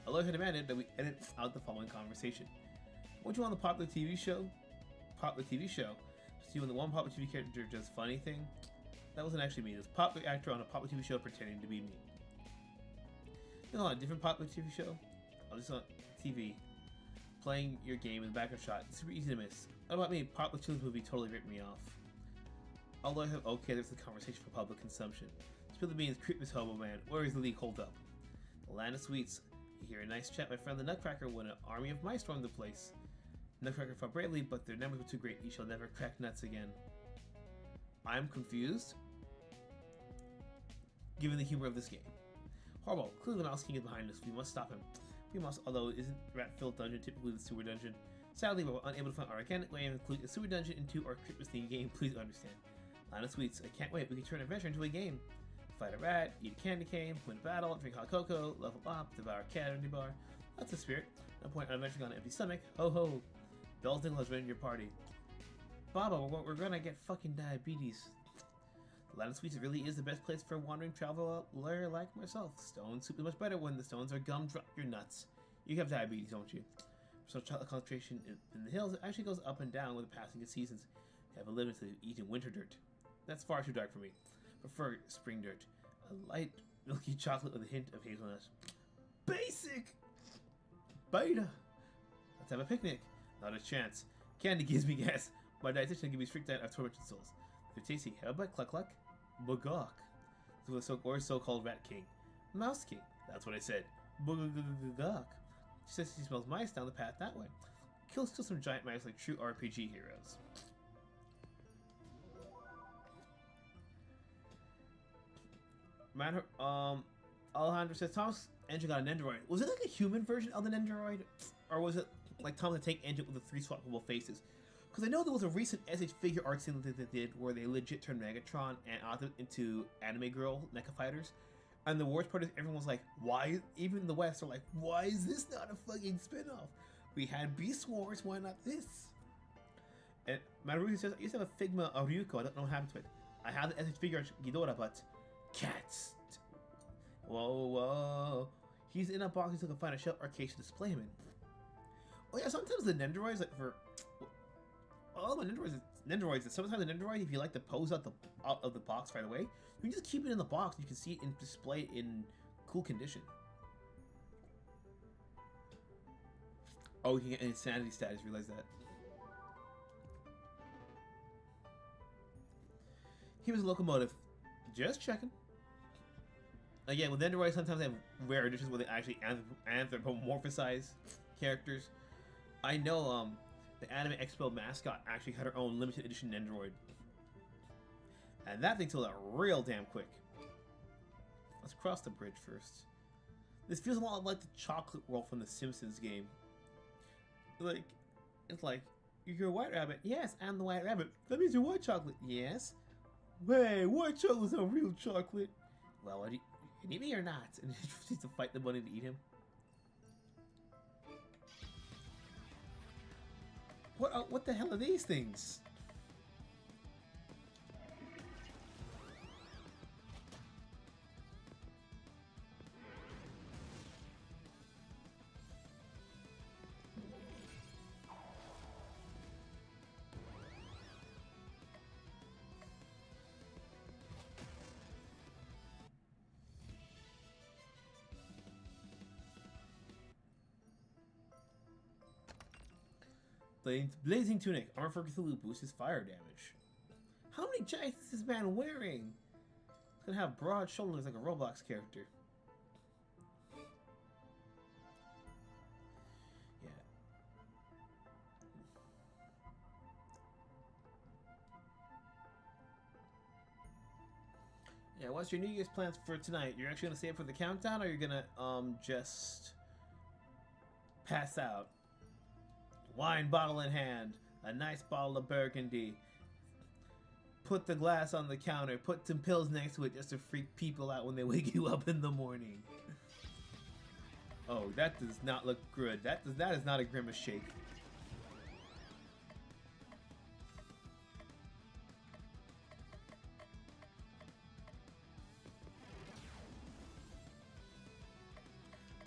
A lawyer had demanded that we edit out the following conversation. Weren't you on the popular TV show? Popular TV show? See when the one popular TV character does funny thing? That wasn't actually me. It was a popular actor on a popular TV show pretending to be me. You know, a different popular TV show? I was just on TV. Playing your game in the background shot. It's super easy to miss. What about me? Popular children's movie totally ripped me off. Although I have okay, there's the conversation for public consumption. Spill the beans, Christmas hobo man. Where is the league hold up? The land of sweets. You hear a nice chat, my friend the Nutcracker, when an army of mice stormed the place. Nutcracker fought bravely, but their numbers were too great. You shall never crack nuts again. I'm confused. Given the humor of this game. Horrible. Clearly the Mouse King is behind us. We must stop him. We must, although isn't rat-filled dungeon typically the sewer dungeon? Sadly, we're unable to find our organic way and include a sewer dungeon into our Christmas themed game. Please understand. Land of sweets. I can't wait. We can turn adventure into a game. Fight a rat, eat a candy cane, win a battle, drink hot cocoa, level up, devour a candy bar. That's the spirit. No point in adventuring on an empty stomach. Ho ho. Bells Dingle has joined your party. Baba, we're gonna get fucking diabetes. The Land of Sweets really is the best place for a wandering traveler like myself. Stone soup is much better when the stones are gumdrop your nuts. You have diabetes, don't you? So chocolate concentration in the hills actually goes up and down with the passing of seasons. You have a limit to eating winter dirt. That's far too dark for me. Prefer spring dirt. A light, milky chocolate with a hint of hazelnut. Basic! Beta! Let's have a picnic. Not a chance. Candy gives me gas. My dietitian gives me strict diet of tormented souls. They're tasty. How about Cluck Cluck? Bugok. Or so-called Rat King. Mouse King. That's what I said. Bugok. She says she smells mice down the path that way. Kill some giant mice like true RPG heroes. Alejandro says Thomas Engine got an Nendoroid. Was it like a human version of the Nendoroid? Or was it like Thomas the Tank Engine with the 3 swappable faces? Because I know there was a recent SH figure art scene that they did where they legit turned Megatron and Optimus into anime girl NECA fighters. And the worst part is everyone was like, why? Even in the West are like, why is this not a fucking spinoff? We had Beast Wars, why not this? And Maruzi says, I used to have a Figma of RiKo, I don't know what happened to it. I have the SH figure art Ghidorah, but cats. Whoa, whoa. He's in a box so I can find a shelf or case to display him in. Oh yeah, sometimes the Nendoroids, like for all the Nendoroids, sometimes the Nendoroid, if you like to pose out of the box right away, you can just keep it in the box and you can see it and display it in cool condition. Oh, you can get an insanity status, realize that. He was a locomotive. Just checking. Again, with Nendoroid, sometimes they have rare editions where they actually anthropomorphize characters. I know the Anime Expo mascot actually had her own limited edition Nendoroid. And that thing sold out real damn quick. Let's cross the bridge first. This feels a lot like the chocolate world from the Simpsons game. Like, it's like, you're a white rabbit. Yes, I'm the white rabbit. That means you're white chocolate. Yes. Wait, white chocolate's not real chocolate. Well, what do you need me or not? And he needs to fight the bunny to eat him. What the hell are these things? Blazing Tunic. Armor for Chuthulu boosts his fire damage. How many jackets is this man wearing? He's gonna have broad shoulders like a Roblox character. Yeah. Yeah, what's your New Year's plans for tonight? You're actually gonna stay up for the countdown, or you're gonna just pass out? Wine bottle in hand, a nice bottle of Burgundy. Put the glass on the counter, put some pills next to it just to freak people out when they wake you up in the morning. Oh, that does not look good. That is not a grimace shake.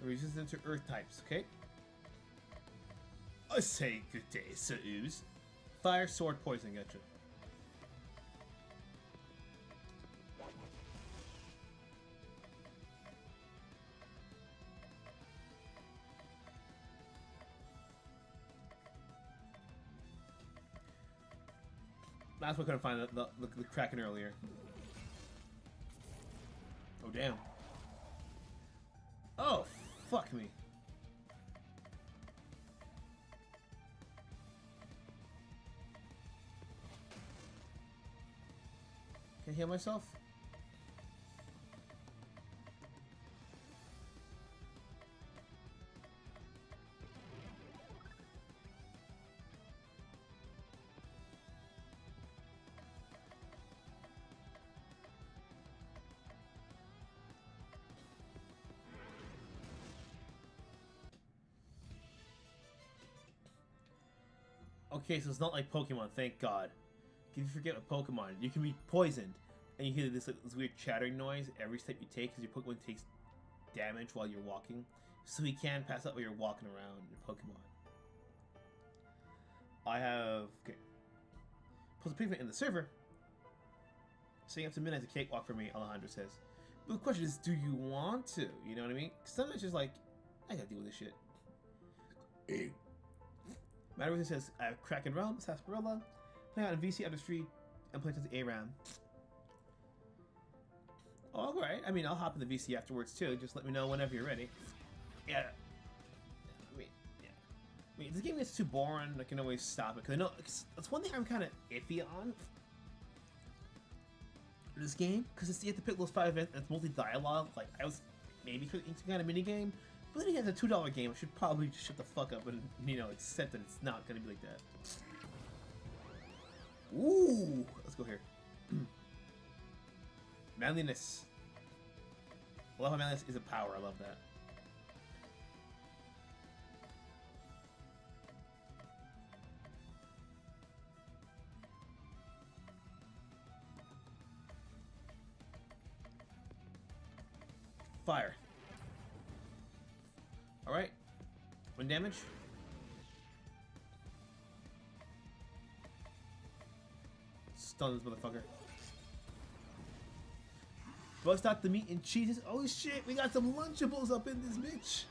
Resistant to earth types, okay? I say good day, Sir Ooze. Fire, sword, poison, gotcha. That's what I couldn't find the Kraken earlier. damn. Oh, fuck me. Can I heal myself? Okay, so it's not like Pokemon, thank God. If you forget a Pokemon, you can be poisoned, and you hear this weird chattering noise every step you take because your Pokemon takes damage while you're walking. So he can pass out while you're walking around in Pokemon. I have... Okay. Post a preview in the server. Staying up to midnight is a cakewalk for me, Alejandro says. But the question is, do you want to? You know what I mean? Sometimes it's just like, I gotta deal with this shit. Matter says, I have Kraken Realm, Sarsaparilla, playing out in VC under Street, and playing to ARAM. Oh, alright. I mean, I'll hop in the VC afterwards too. Just let me know whenever you're ready. Yeah. I mean, if this game gets too boring, I can always stop it. Because I know, that's one thing I'm kind of iffy on. This game, because you have to pick those 5 events, it's multi-dialogue. Like, I was maybe picking some kind of mini-game. But then he has a $2 game. I should probably just shut the fuck up and, you know, accept that it's not gonna be like that. Ooh! Let's go here. Manliness. I love how manliness is a power. I love that. Fire. Alright. 1 damage. Stun this motherfucker. Bust out the meat and cheeses. Oh shit, we got some Lunchables up in this bitch.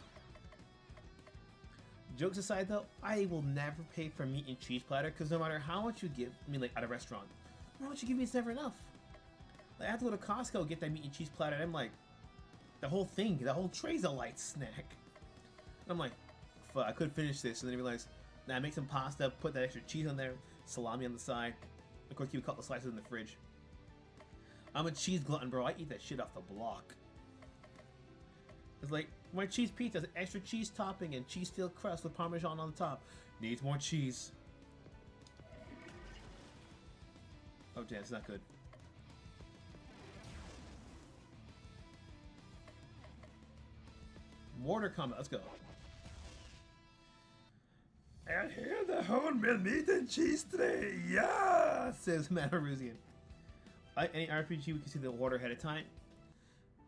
Jokes aside though, I will never pay for a meat and cheese platter because no matter how much you give, I mean like at a restaurant, no matter how much you give me, it's never enough. Like, I have to go to Costco get that meat and cheese platter and I'm like, the whole thing, the whole tray's a light snack. I'm like, fuck, I could finish this, and then I realized, nah, make some pasta, put that extra cheese on there, salami on the side, of course keep a couple slices in the fridge. I'm a cheese glutton, bro. I eat that shit off the block. It's like, my cheese pizza has extra cheese topping and cheese filled crust with Parmesan on the top. Needs more cheese. Oh damn, it's not good. Mortar combat, let's go. And here the wholemeal meat and cheese tray, yeah, says Matarusian. Any RPG we can see the order ahead of time?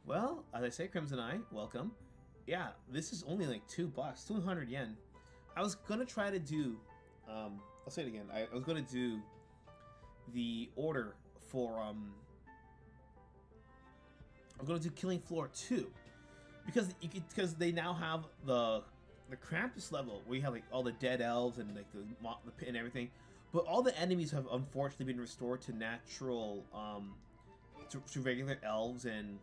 Well, as I say, Crimson Eye, welcome. Yeah, this is only like $2, 200 yen. I was gonna try to do, I'll say it again. I was gonna do the order for, I was gonna do Killing Floor 2. Because they now have the Krampus level where you have like all the dead elves and like the pit and everything, but all the enemies have unfortunately been restored to natural, to regular elves and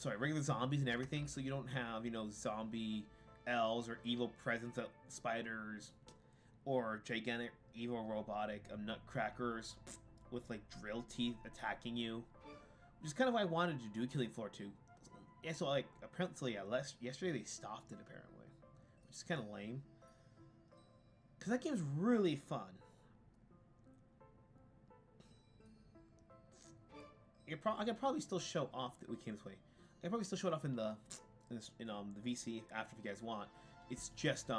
regular zombies and everything. So you don't have, you know, zombie elves or evil presence of spiders or gigantic evil robotic nutcrackers with like drill teeth attacking you, which is kind of why I wanted to do Killing Floor 2. Yeah, so like apparently, yesterday they stopped it apparently, which is kind of lame. Cause that game's really fun. I could probably still show off that we came this way. I could probably still show it off in the VC after if you guys want. It's just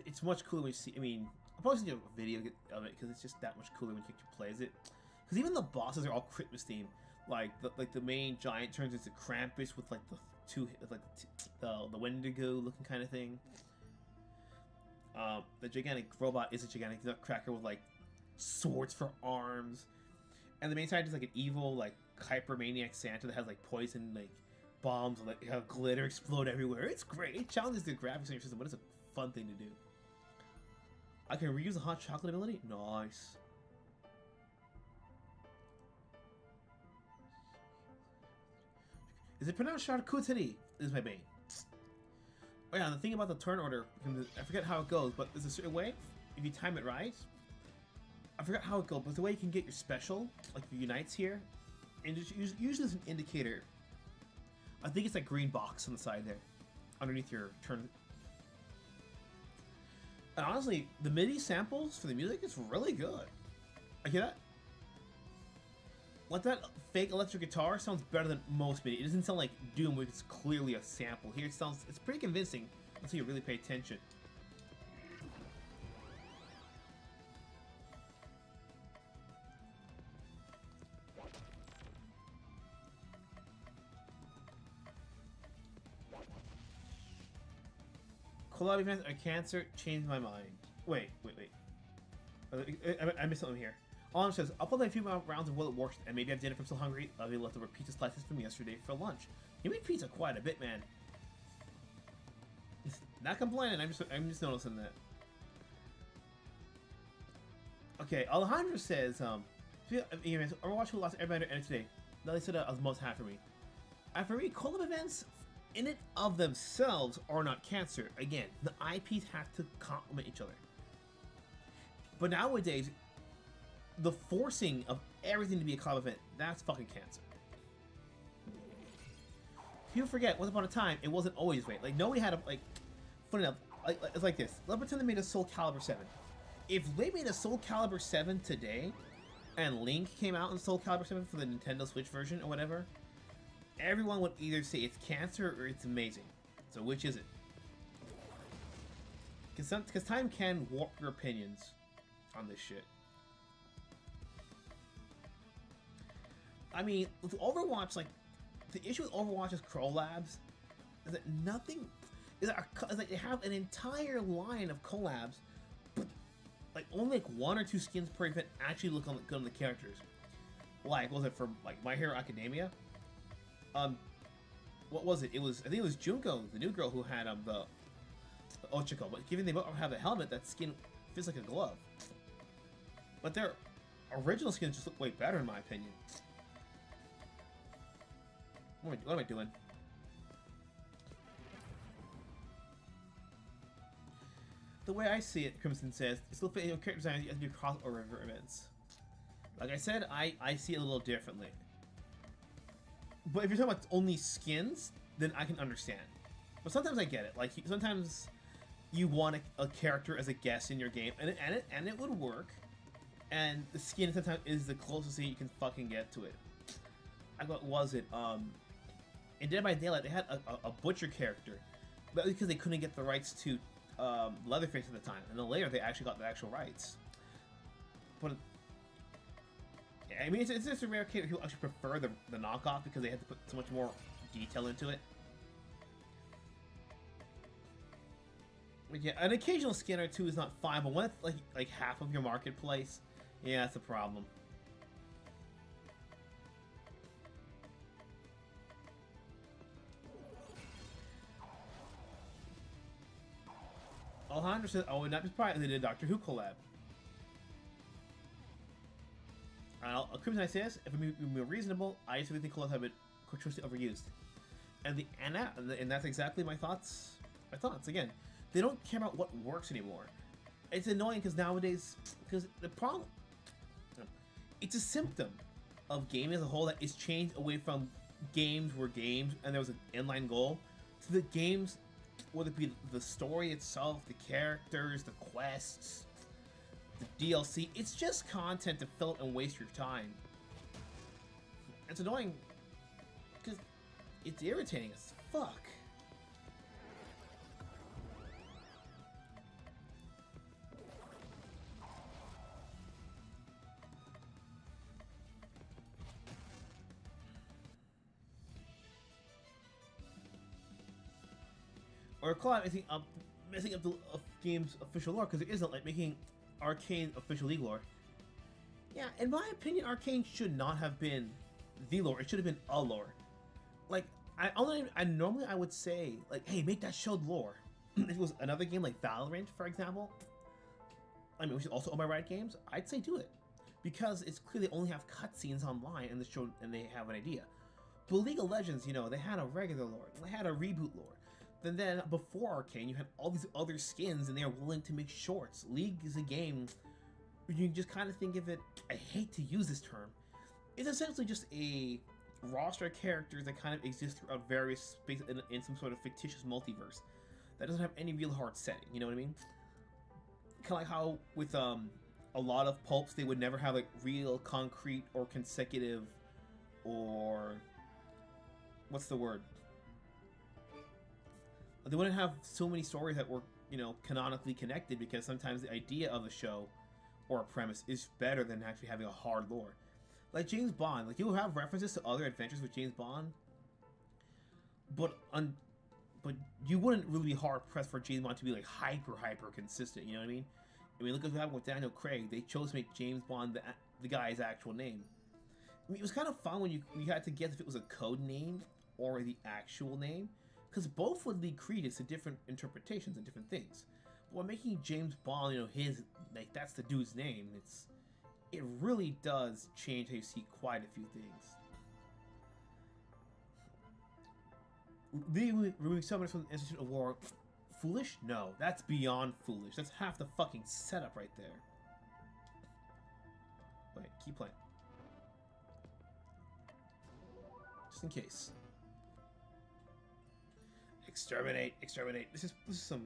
it's much cooler when you see. I mean, I'll probably do a video of it because it's just that much cooler when you actually plays it. Because even the bosses are all Christmas themed. Like the main giant turns into Krampus with like the Wendigo looking kind of thing. The gigantic robot is a gigantic nutcracker with like swords for arms, and the main side is like an evil like hypermaniac Santa that has like poison like bombs and like glitter explode everywhere. It's great. It challenges the graphics in your system, but it's a fun thing to do. I can reuse the hot chocolate ability. Nice. Is it pronounced charcuterie? Is my bane. Oh yeah, the thing about the turn order, I forget how it goes, but there's a certain way, if you time it right, I forgot how it goes, but the way you can get your special, like your unites here, and usually there's an indicator. I think it's that green box on the side there, underneath your turn. And honestly, the MIDI samples for the music is really good. I hear that? Like that fake electric guitar sounds better than most MIDI. It doesn't sound like Doom, which is clearly a sample. Here it sounds, it's pretty convincing until you really pay attention. Collab events are cancer, changed my mind. Wait. I missed something here. Alan says, I'll play a few more rounds of Will It Works, and maybe have dinner if I'm still hungry. I'll be leftover pizza slices from yesterday for lunch. You made pizza quite a bit, man. Not complaining, I'm just noticing that. Okay, Alejandro says, Overwatch who lost everybody ended today. Now they said I was most happy for me. For me, collab events in and of themselves are not cancer. Again, the IPs have to complement each other. But nowadays, the forcing of everything to be a collab event, that's fucking cancer. People forget, once upon a time, it wasn't always right. Like, nobody had a, like, funny enough, it's like this. Let's pretend they made a Soul Calibur 7. If they made a Soul Calibur 7 today, and Link came out in Soul Calibur 7 for the Nintendo Switch version or whatever, everyone would either say it's cancer or it's amazing. So which is it? Because time can warp your opinions on this shit. I mean, with Overwatch, like, the issue with Overwatch's collabs is that nothing is like they have an entire line of collabs, but like only like 1 or 2 skins per event actually look good on the characters. Like, what was it for like My Hero Academia? What was it? I think it was Junko, the new girl who had the Ochiko. But given they both have a helmet, that skin feels like a glove. But their original skins just look way better, in my opinion. What am I doing? The way I see it, Crimson says, it's still fitting character design as you crossover events. Like I said, I see it a little differently. But if you're talking about only skins, then I can understand. But sometimes I get it. Like, sometimes you want a character as a guest in your game, and it would work. And the skin sometimes is the closest thing you can fucking get to it. What was it? In Dead by Daylight, they had a butcher character, but because they couldn't get the rights to Leatherface at the time, and then later they actually got the actual rights. But I mean, it's just a rare case who actually prefer the knockoff because they had to put so much more detail into it. But yeah, an occasional skin or two is not fine, but when it's like half of your marketplace, yeah, that's a problem. Alejandro says, I would not be surprised if they did a Doctor Who collab. Crimson says, if I'm more reasonable, I used to think collabs have been controversially overused. And that's exactly my thoughts. Again, they don't care about what works anymore. It's annoying because nowadays, because the problem, it's a symptom of gaming as a whole that is changed away from games were games and there was an inline goal to the games, whether it be the story itself, the characters, the quests, the DLC. It's just content to fill it and waste your time. It's annoying because it's irritating as fuck. Or collab messing up the game's official lore because it isn't like making Arcane official league lore. Yeah, in my opinion, Arcane should not have been the lore. It should have been a lore. Like, normally I would say, like, hey, make that show lore. If it was another game like Valorant, for example, I mean, which is also owned by Riot Games, I'd say do it. Because it's clear they only have cutscenes online and they have an idea. But League of Legends, you know, they had a regular lore, they had a reboot lore. Then before Arcane, you had all these other skins, and they are willing to make shorts. League is a game where you just kind of think of it, I hate to use this term, it's essentially just a roster of characters that kind of exist throughout various spaces in some sort of fictitious multiverse that doesn't have any real hard setting, you know what I mean? Kind of like how with a lot of pulps, they would never have like real concrete or consecutive or what's the word? They wouldn't have so many stories that were, you know, canonically connected, because sometimes the idea of a show or a premise is better than actually having a hard lore. Like James Bond, like you'll have references to other adventures with James Bond, but you wouldn't really be hard pressed for James Bond to be like hyper consistent. You know what I mean? I mean, look at what happened with Daniel Craig. They chose to make James Bond the guy's actual name. I mean, it was kind of fun when you had to guess if it was a code name or the actual name, because both would lead credence to different interpretations and different things. But when making James Bond, you know, his, like, that's the dude's name, it really does change how you see quite a few things. Removing summoners from the Institute of War, foolish? No, that's beyond foolish. That's half the fucking setup right there. Wait, keep playing. Just in case. Exterminate, exterminate. This is some.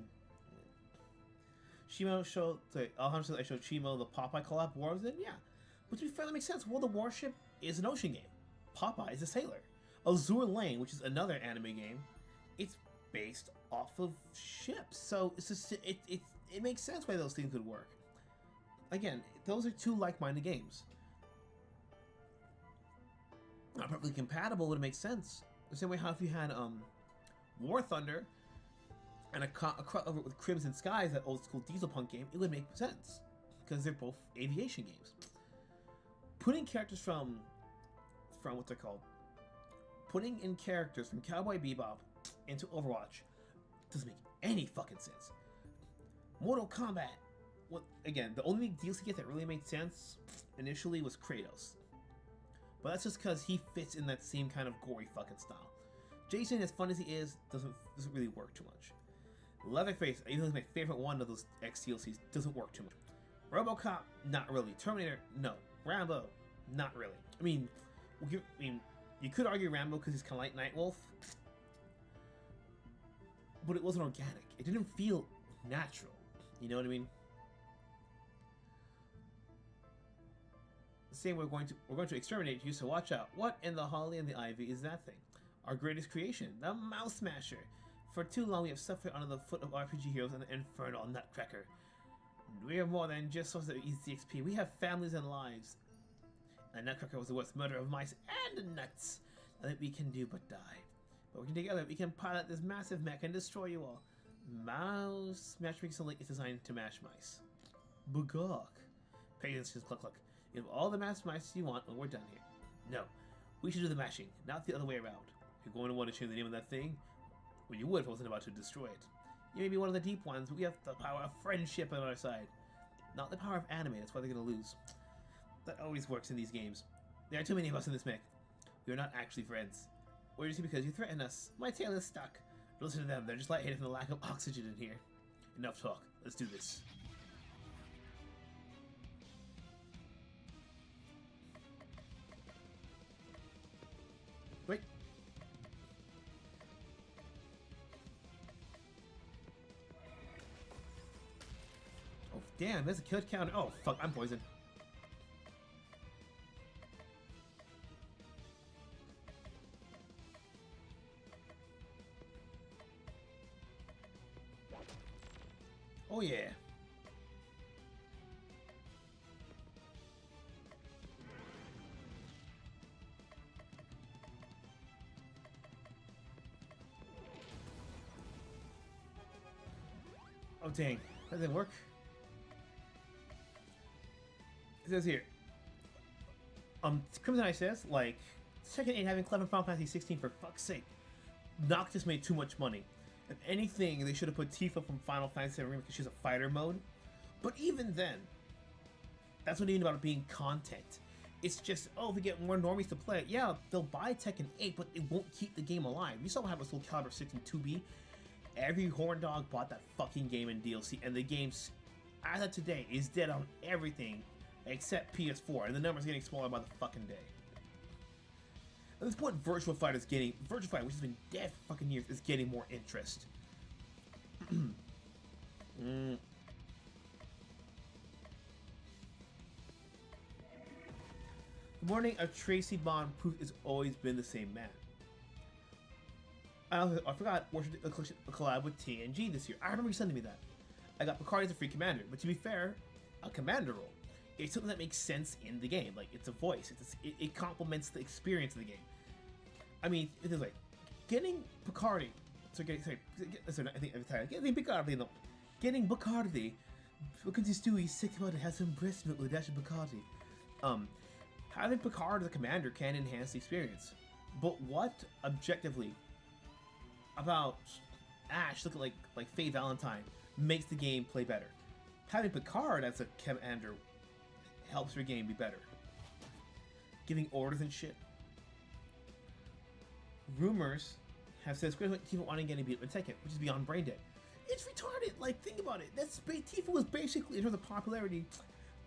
Shimo showed, Alejandro said I showed Shimo the Popeye collab War of it. Yeah, but to be fair, that makes sense. Well, the Warship is an ocean game. Popeye is a sailor. Azure Lane, which is another anime game, it's based off of ships, so it's just, it makes sense why those things would work. Again, those are two like-minded games. Not perfectly compatible, but it makes sense. The same way how if you had War Thunder and a crossover with Crimson Skies, that old school diesel punk game, it would make sense because they're both aviation games. Putting characters from what's it called? Putting in characters from Cowboy Bebop into Overwatch doesn't make any fucking sense. Mortal Kombat. Well, again, the only DLC get that really made sense initially was Kratos, but that's just because he fits in that same kind of gory fucking style. Jason, as fun as he is, doesn't really work too much. Leatherface, even though he's my favorite one of those X DLCs, doesn't work too much. RoboCop, not really. Terminator, no. Rambo, not really. I mean, you could argue Rambo because he's kind of like Nightwolf, but it wasn't organic. It didn't feel natural. You know what I mean? The same way we're going to exterminate you, so watch out. What in the holly and the ivy is that thing? Our greatest creation, the Mouse Smasher. For too long we have suffered under the foot of RPG heroes and the infernal Nutcracker. We are more than just sources of easy XP. We have families and lives. And Nutcracker was the worst murderer of mice and nuts. Nothing we can do but die. But working together, we can pilot this massive mech and destroy you all. Mouse Matchmaking Link is designed to mash mice. Bugok. Patience, just cluck cluck. You have all the mass mice you want when we're done here. No, we should do the mashing, not the other way around. You're going to want to change the name of that thing? Well, you would if I wasn't about to destroy it. You may be one of the deep ones, but we have the power of friendship on our side. Not the power of anime, that's why they're going to lose. That always works in these games. There are too many of us in this mech. We are not actually friends. We're just here because you threaten us. My tail is stuck. Don't listen to them, they're just lightheaded from the lack of oxygen in here. Enough talk, let's do this. Wait. Oh, damn, there's a kill counter. Oh, fuck, I'm poisoned. Oh, yeah. Oh, dang. That didn't work. It says here. Crimson Eye says, like, second 8 having Clever Final Fantasy 16 for fuck's sake. Noctis made too much money. If anything, they should have put Tifa from Final Fantasy 7 because she's a fighter mode. But even then, that's what I mean about it being content. It's just, oh, if we get more normies to play it, yeah, they'll buy Tekken 8, but it won't keep the game alive. You saw what happened with Soul Calibur 6 and 2B. Every horn dog bought that fucking game in DLC, and the game, as of today, is dead on everything except PS4, and the numbers are getting smaller by the fucking day. At this point, Virtual Fighter, which has been dead for fucking years, is getting more interest. The morning of Tracy Bond proof has always been the same man. I forgot a collab with TNG this year. I remember you sending me that. I got Picard as a free commander, but to be fair, a commander role. It's something that makes sense in the game. Like, it's a voice. It complements the experience of the game. I mean, it is like getting Picardi. Getting Bacardi because Stewie's sick about it has some breast milk with a dash of Bacardi. Having Picard as a commander can enhance the experience. But what objectively about Ash looking like Faye Valentine makes the game play better? Having Picard as a commander helps your game be better. Giving orders and shit. Rumors have said Square Tifa wanting to get beat with Tekken, which is beyond brain dead. It's retarded. Like, think about it. Tifa was basically, in terms of popularity,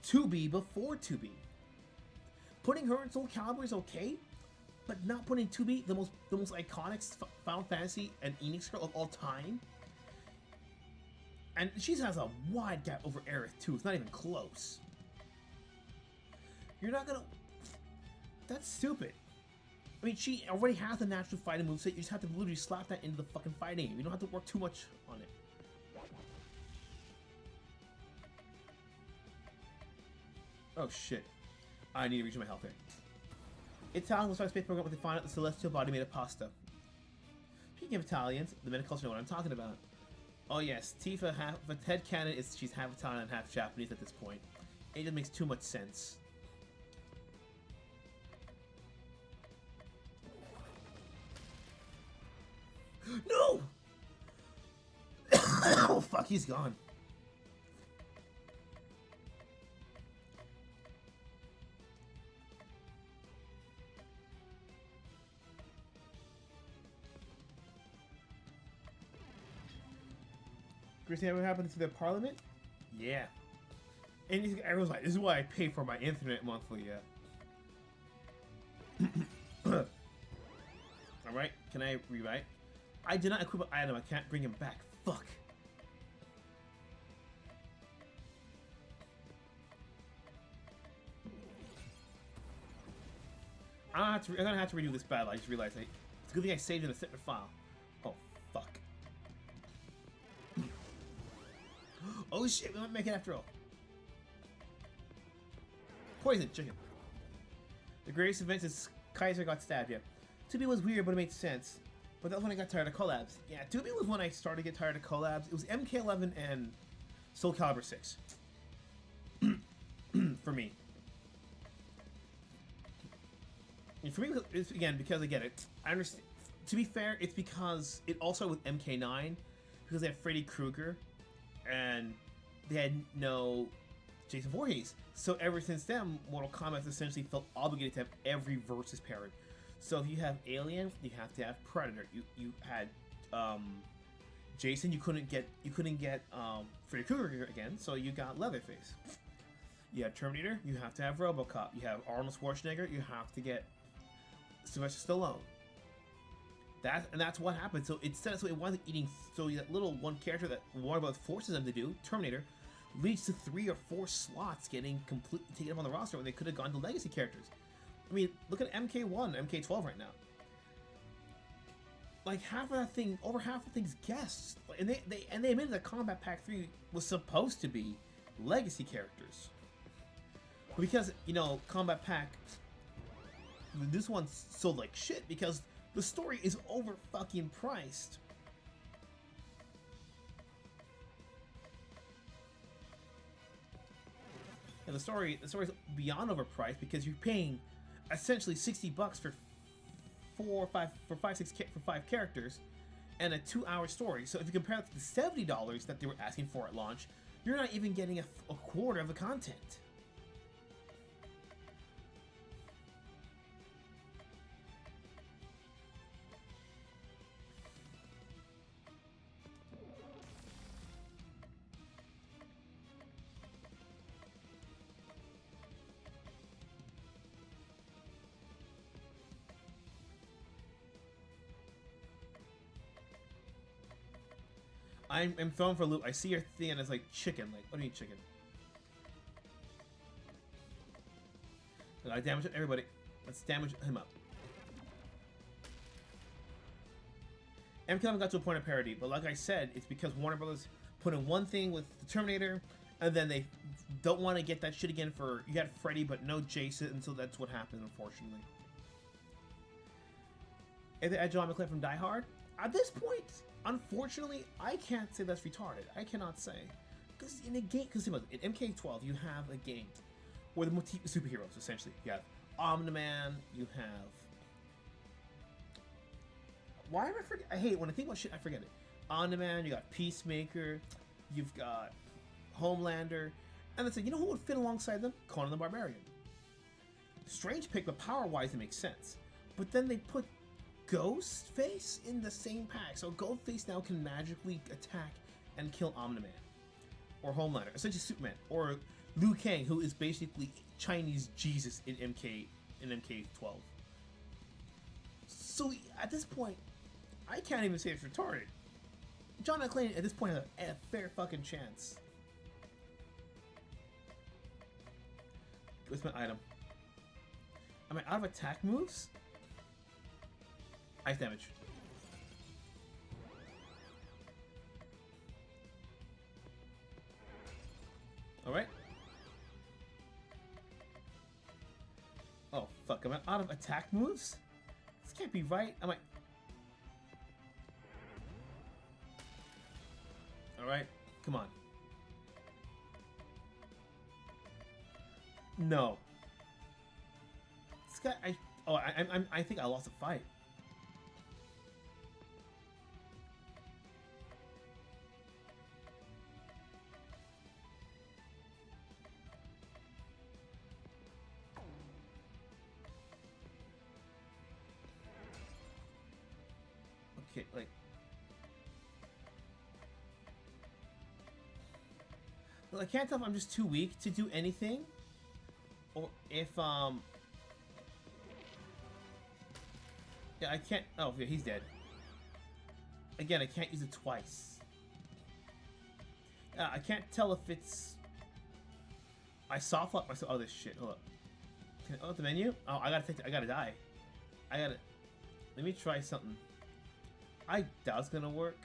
2B before 2B. Putting her in Soul Calibur is okay, but not putting 2B, the most iconic Final Fantasy and Enix girl of all time. And she has a wide gap over Aerith too. It's not even close. You're not gonna. That's stupid. I mean, she already has a natural fighting moveset. You just have to literally slap that into the fucking fighting game. You don't have to work too much on it. Oh shit. I need to reach my health here. Italian will start a space program when they find out the celestial body made of pasta. Speaking of Italians, the men of culture know what I'm talking about. Oh yes, Tifa, but headcanon is she's half Italian and half Japanese at this point. It just makes too much sense. No! Oh fuck, he's gone. Christine, what happened to the parliament? Yeah. And everyone's like, this is why I pay for my internet monthly, yeah. Alright, can I rewrite? I did not equip an item, I can't bring him back. Fuck. I'm gonna have to redo this battle, I just realized. It's a good thing I saved in a separate file. Oh, fuck. Oh shit, we might make it after all. Poison, chicken. The greatest event is Kaiser got stabbed, yeah. 2B was weird, but it made sense. But that was when I got tired of collabs. Yeah, 2B was when I started to get tired of collabs. It was MK11 and Soul Calibur 6. For me. And for me, it's, again, because I get it. I understand. To be fair, it's because it also with MK9, because they have Freddy Krueger, and they had no Jason Voorhees. So ever since then, Mortal Kombat's essentially felt obligated to have every versus pairing. So if you have Alien, you have to have Predator. You had Jason. You couldn't get Freddy Krueger again, so you got Leatherface. You had Terminator. You have to have RoboCop. You have Arnold Schwarzenegger. You have to get Sylvester Stallone. That's what happened. So instead, so it wasn't eating. So that little one character that Warner Bros. Forces them to do, Terminator, leads to 3 or 4 slots getting completely taken up on the roster when they could have gone to legacy characters. I mean, look at MK1, MK12 right now. Like half of that thing, over half of the thing's guests, and they admitted that Combat Pack 3 was supposed to be legacy characters, but because Combat Pack, this one sold like shit because the story is over fucking priced. And the story's beyond overpriced because you're paying essentially $60 for 5 characters and a 2-hour story. So if you compare that to the $70 that they were asking for at launch, you're not even getting a quarter of the content. I'm thrown for a loop. I see your thing and it's like chicken. Like, what do you mean chicken? I damage everybody. Let's damage him up. MK haven't got to a point of parody, but like I said, it's because Warner Brothers put in one thing with the Terminator, and then they don't want to get that shit again for you got Freddy but no Jason, and so that's what happened, unfortunately. If they add John McClane from Die Hard, at this point, unfortunately, I can't say that's retarded. I cannot say, because in a game, because in MK12 you have a game where the motif is superheroes essentially. You have Omni-Man, you have. Why am I forget? I hate it when I think about shit. I forget it. Omni-Man, you got Peacemaker, you've got Homelander, and it's like, you know who would fit alongside them? Conan the Barbarian. Strange pick, but power-wise it makes sense. But then they put Ghostface in the same pack, so Ghostface now can magically attack and kill Omni-Man, or Homelander, essentially Superman, or Liu Kang, who is basically Chinese Jesus in MK12. So at this point, I can't even say it's retarded. John McClane at this point has a fair fucking chance. What's my item? Am I out of attack moves? Ice damage. Alright. Oh, fuck. Am I out of attack moves? This can't be right. Am I... Alright. Come on. No. This guy... I think I lost a fight. Okay, like... Well, I can't tell if I'm just too weak to do anything, or if, yeah, I can't... Oh, yeah, he's dead. Again, I can't use it twice. I can't tell if it's... I soft lock myself... Oh, this shit. Hold up. Can I... Oh, the menu? Oh, I gotta die. I gotta... Let me try something. I doubt it's gonna work.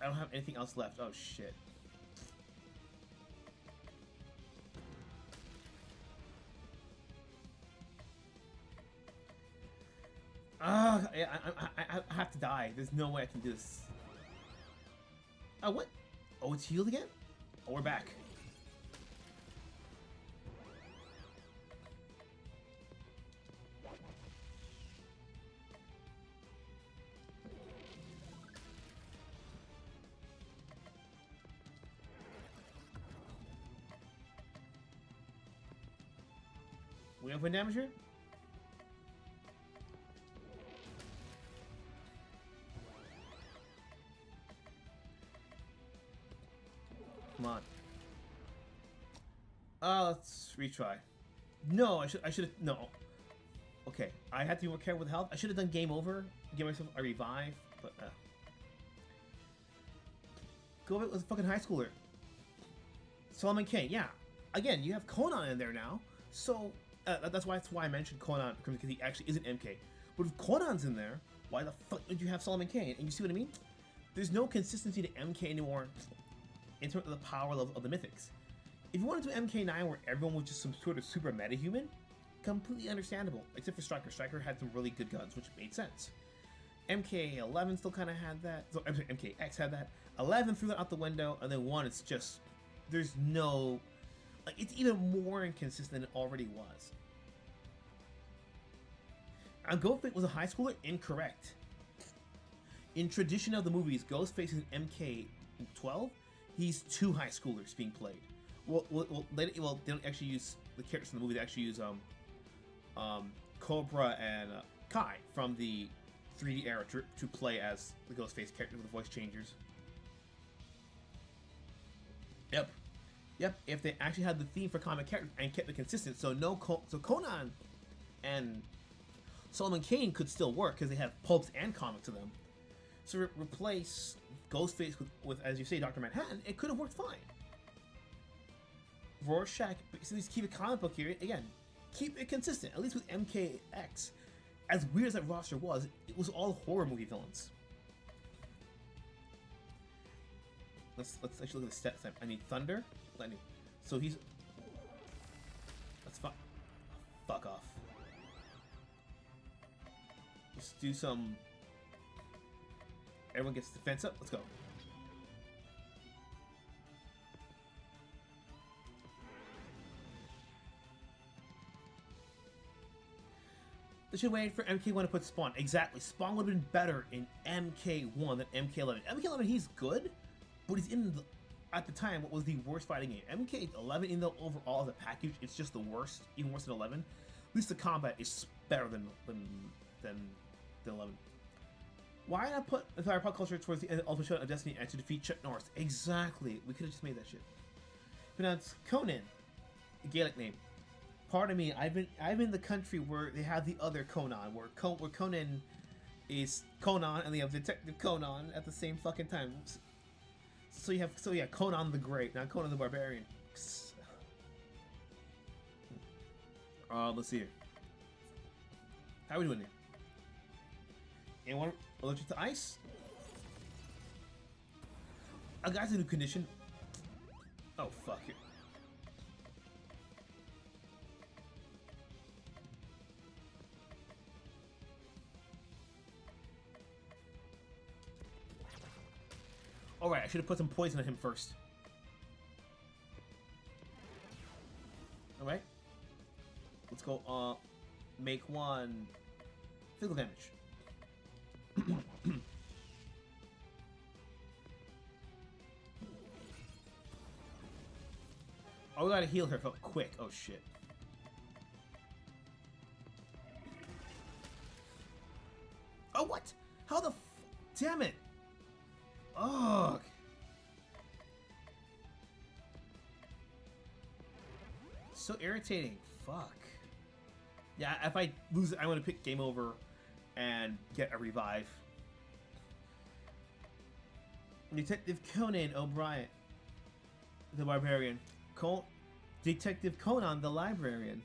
I don't have anything else left. Oh shit. I have to die. There's no way I can do this. Oh, what? Oh, it's healed again? Oh, we're back. We have wind damage here? Come on. Let's retry. No, I should have, no. Okay, I had to be more careful with health. I should have done game over, give myself a revive, but, Go with a fucking high schooler. Solomon Kane, yeah. Again, you have Conan in there now, so... that's why I mentioned Conan, because he actually isn't MK. But if Conan's in there, why the fuck would you have Solomon Kane? And you see what I mean? There's no consistency to MK anymore in terms of the power level of the mythics. If you want to do MK9 where everyone was just some sort of super meta-human, completely understandable. Except for Striker. Striker had some really good guns, which made sense. MK11 still kind of had that. So, I'm sorry, MKX had that. 11 threw that out the window, and then 1, it's just... There's no... Like, it's even more inconsistent than it already was. And Ghostface was a high schooler? Incorrect. In tradition of the movies, Ghostface is MK12. He's 2 high schoolers being played. Well, they don't actually use the characters in the movie. They actually use Cobra and Kai from the 3D era to play as the Ghostface character with the voice changers. Yep, if they actually had the theme for comic characters and kept it consistent, so Conan and Solomon Kane could still work because they have pulps and comics to them. So replace Ghostface with, as you say, Dr. Manhattan. It could have worked fine. Rorschach, so let's keep a comic book here again. Keep it consistent, at least with MKX. As weird as that roster was, it was all horror movie villains. Let's actually look at the stats. I need Thunder, Lightning. So he's. Let's fuck off. Let's do some. Everyone gets defense up. Let's go. They should wait for MK1 to put Spawn. Exactly. Spawn would have been better in MK1 than MK11. MK11, he's good, but he's in, at the time, what was the worst fighting game. MK11, in the overall, as a package, it's just the worst, even worse than 11. At least the combat is better than 11. Why not put the fire pop culture towards the end of Ultimate Showdown of Destiny and to defeat Chuck Norris? Exactly. We could have just made that shit. Pronounced Conan, a Gaelic name. Pardon me, I'm in the country where they have the other Conan, where Conan is Conan and they have Detective Conan at the same fucking time. So yeah, Conan the Great, not Conan the Barbarian. Let's see here. How are we doing here? Anyone allergic to ice? A guy's in a new condition. Oh fuck it. Alright, I should have put some poison on him first. Alright. Let's go, make one physical damage. Oh, we gotta heal her quick. Oh, shit. Oh, what? How the damn it! Ugh. So irritating. Fuck. Yeah, if I lose it, I'm gonna pick game over and get a revive. Detective Conan O'Brien, the Barbarian. Detective Conan, the Librarian.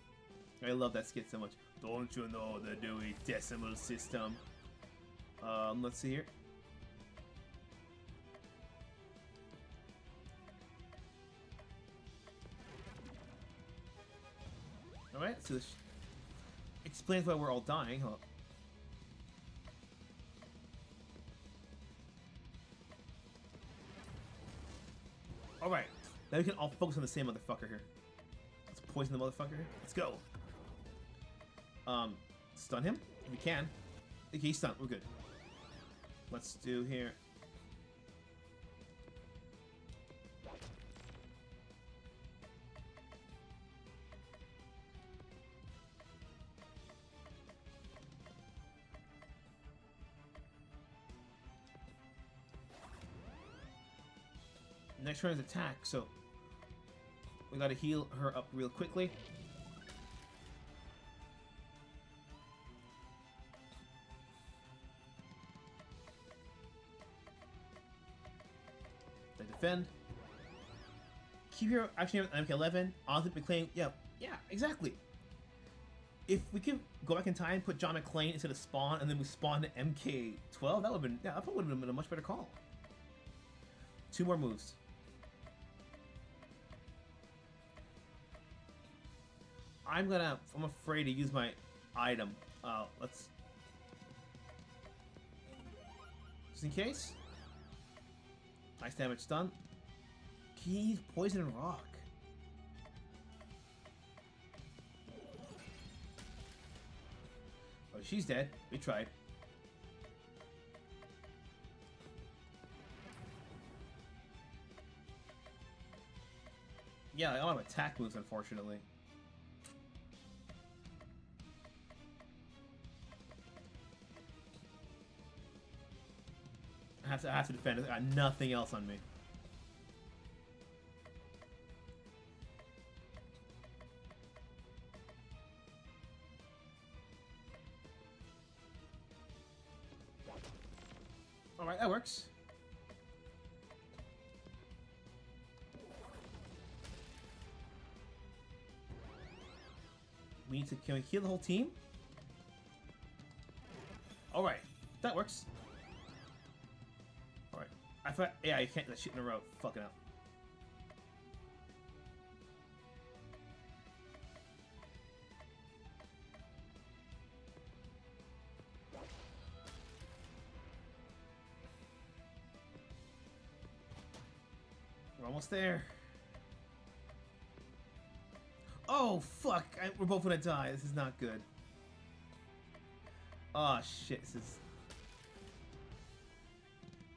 I love that skit so much. Don't you know the Dewey Decimal System? Let's see here. Alright, so this explains why we're all dying, huh? Alright, now we can all focus on the same motherfucker here. Let's poison the motherfucker here. Let's go. Stun him, if we can. Okay, he's stunned, we're good. Let's do here. Next turn is attack, so we gotta heal her up real quickly. They defend. Keep your action at MK11. Honestly, McClane. Yeah, exactly. If we could go back in time, put John McClane instead of Spawn, and then we spawn to MK12, that would have been, that probably would have been a much better call. 2 more moves. I'm afraid to use my item. Let's... Just in case. Nice damage stun. Keys, poison, and rock. Oh, she's dead. We tried. Yeah, I don't have attack moves, unfortunately. I have to defend. I got nothing else on me. Alright, that works. We need to, can we heal the whole team? Alright, that works. Alright. I thought, yeah, you can't do that shit in a row. Fucking up. We're almost there. Oh, fuck. We're both gonna die. This is not good. Oh, shit. This is...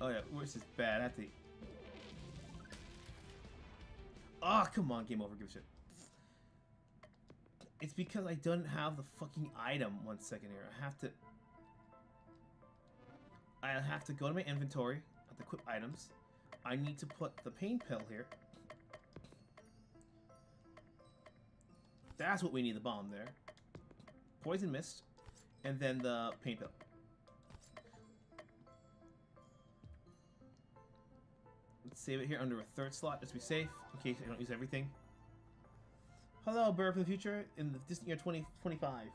Oh, yeah. This is bad. I have to... Oh, come on. Game over. Give a shit. It's because I don't have the fucking item. 1 second here. I have to go to my inventory. I have to equip items. I need to put the pain pill here. That's what we need, the bomb there. Poison mist. And then the pain pill. Let's save it here under a third slot just to be safe, in case I don't use everything. Hello, bird from the future, in the distant year 2025.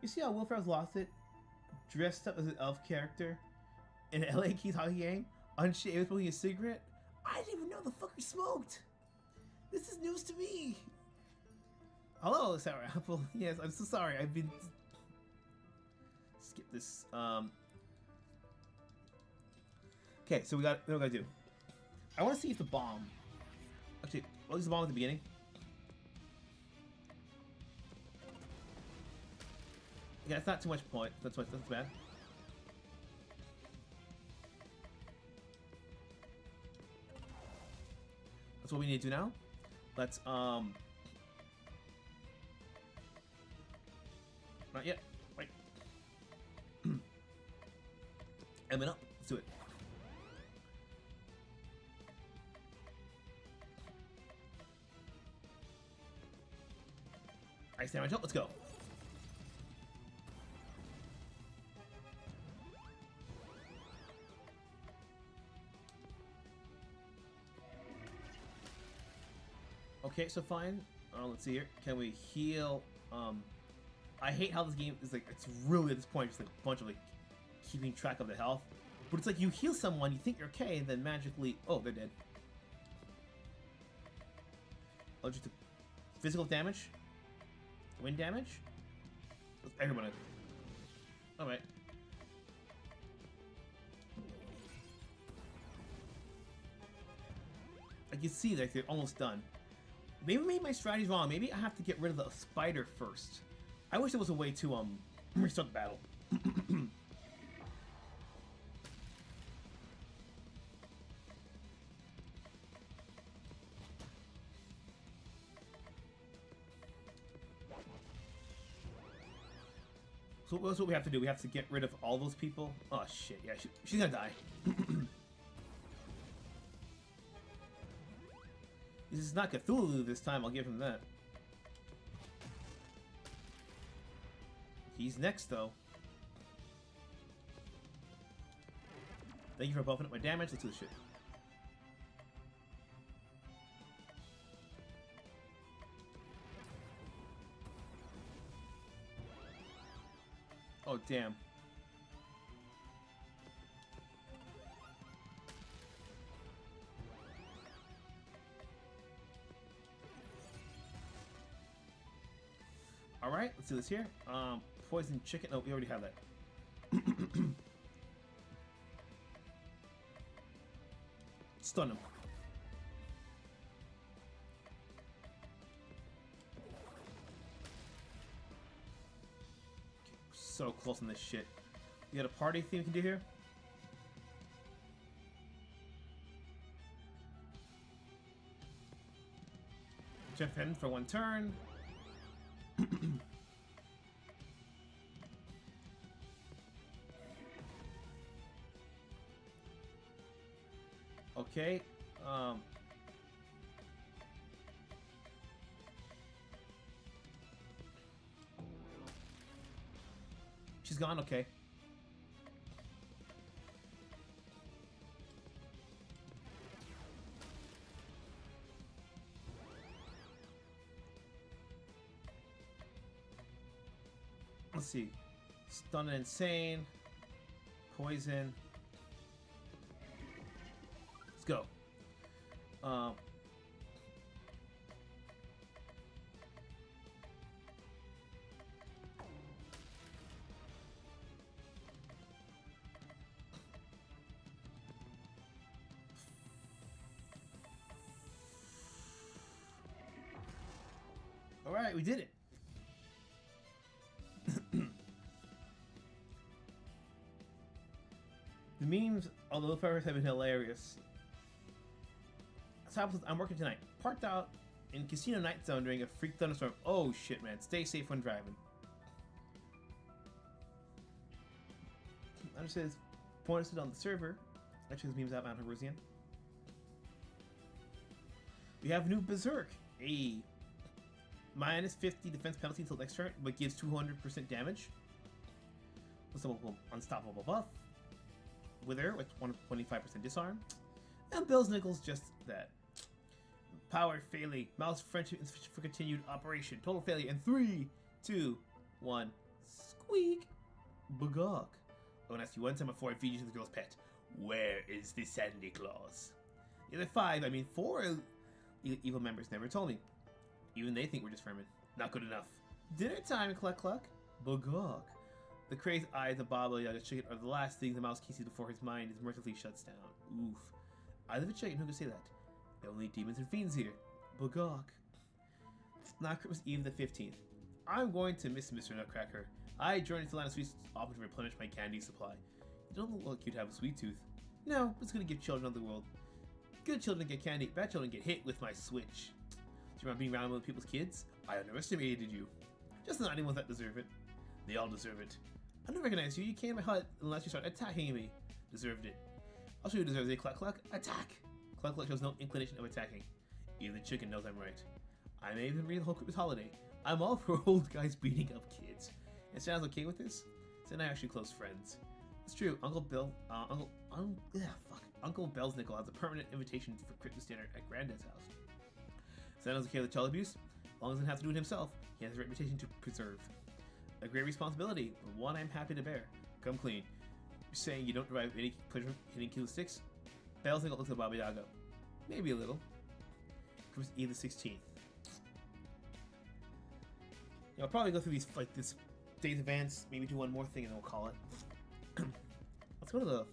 You see how Will Ferrell's lost it? Dressed up as an elf character in an LA Keys hockey game? Unshaved, smoking a cigarette? I didn't even know the fucker smoked! This is news to me! Hello, Sour Apple. Yes, I'm so sorry. I've been... Skip this. Okay, so what we gotta do. I want to see if the bomb... Actually, what was the bomb at the beginning? Yeah, it's not too much point. That's bad. That's what we need to do now. Let's, not yet. Wait. Emin up. Let's do it. Ice damage up. Let's go. Okay, so fine. Let's see here. Can we heal? I hate how this game is like. It's really at this point just like a bunch of like keeping track of the health. But it's like you heal someone, you think you're okay, and then magically, oh, they're dead. Allergic to physical damage, wind damage. Everyone. All right. I can see like they're almost done. Maybe my strategy's wrong. Maybe I have to get rid of the spider first. I wish there was a way to restart the battle. So that's what we have to do. We have to get rid of all those people. Oh shit! Yeah, she's gonna die. This is not Chuthulu this time, I'll give him that. He's next, though. Thank you for buffing up my damage. Let's do this shit. Oh, damn. Alright, let's do this here. Poison chicken. Oh, we already have that. Stun him. So close on this shit. You got a party theme we can do here? Jump in for one turn. Okay. She's gone. Okay. see. Stun and insane. Poison. Let's go. All right, we did it. The memes, although the photos have been hilarious. So I'm working tonight. Parked out in Casino Night Zone during a freak thunderstorm. Oh shit, man. Stay safe when driving. Understood. Pointed on the server. Actually, these memes out on Horizon. We have new Berserk. A minus 50 defense penalty until next turn, but gives 200% damage. Unstoppable buff. Wither with 125% disarm. And Bill's Nichols just that. Power failing. Mouse friendship for continued operation. Total failure in 3, 2, 1. Squeak. Bugok. I want to ask you one time before I feed you to the girl's pet. Where is the Sandy Claus? The other 5, I mean 4 evil members never told me. Even they think we're just vermin. Not good enough. Dinner time, Cluck Cluck. Bugok. The crazed eyes of Baba Yaga chicken are the last things the mouse can see before his mind is mercifully shuts down. Oof. Eyes of a chicken, who could say that? Only demons and fiends here. Bugok. Now Christmas Eve the 15th. I'm going to miss Mr. Nutcracker. I journeyed to the land of sweets often to replenish my candy supply. You don't look like you'd have a sweet tooth. No, it's going to give children of the world. Good children get candy, bad children get hit with my switch. Do you remember being around with people's kids? I underestimated you. Just not anyone that deserve it. They all deserve it. I don't recognize you. You came to my hut unless you start attacking me. Deserved it. I'll show you who deserves it. Cluck Cluck. Attack! Cluck Cluck shows no inclination of attacking. Even the chicken knows I'm right. I may even read the whole Christmas holiday. I'm all for old guys beating up kids. And Santa's okay with this? Santa and I are actually close friends. It's true. Uncle Bell's Nickel has a permanent invitation for Christmas dinner at Granddad's house. Santa's okay with child abuse? As long as he doesn't have to do it himself, he has a reputation to preserve. A great responsibility, but one I'm happy to bear. Come clean. You're saying you don't derive any pleasure from hitting kill sticks? Bell's Nickel looks at Baba Yaga. Maybe a little. Christmas Eve the 16th. I'll probably go through these, like, this day's events, maybe do one more thing and then we'll call it. Let's go to the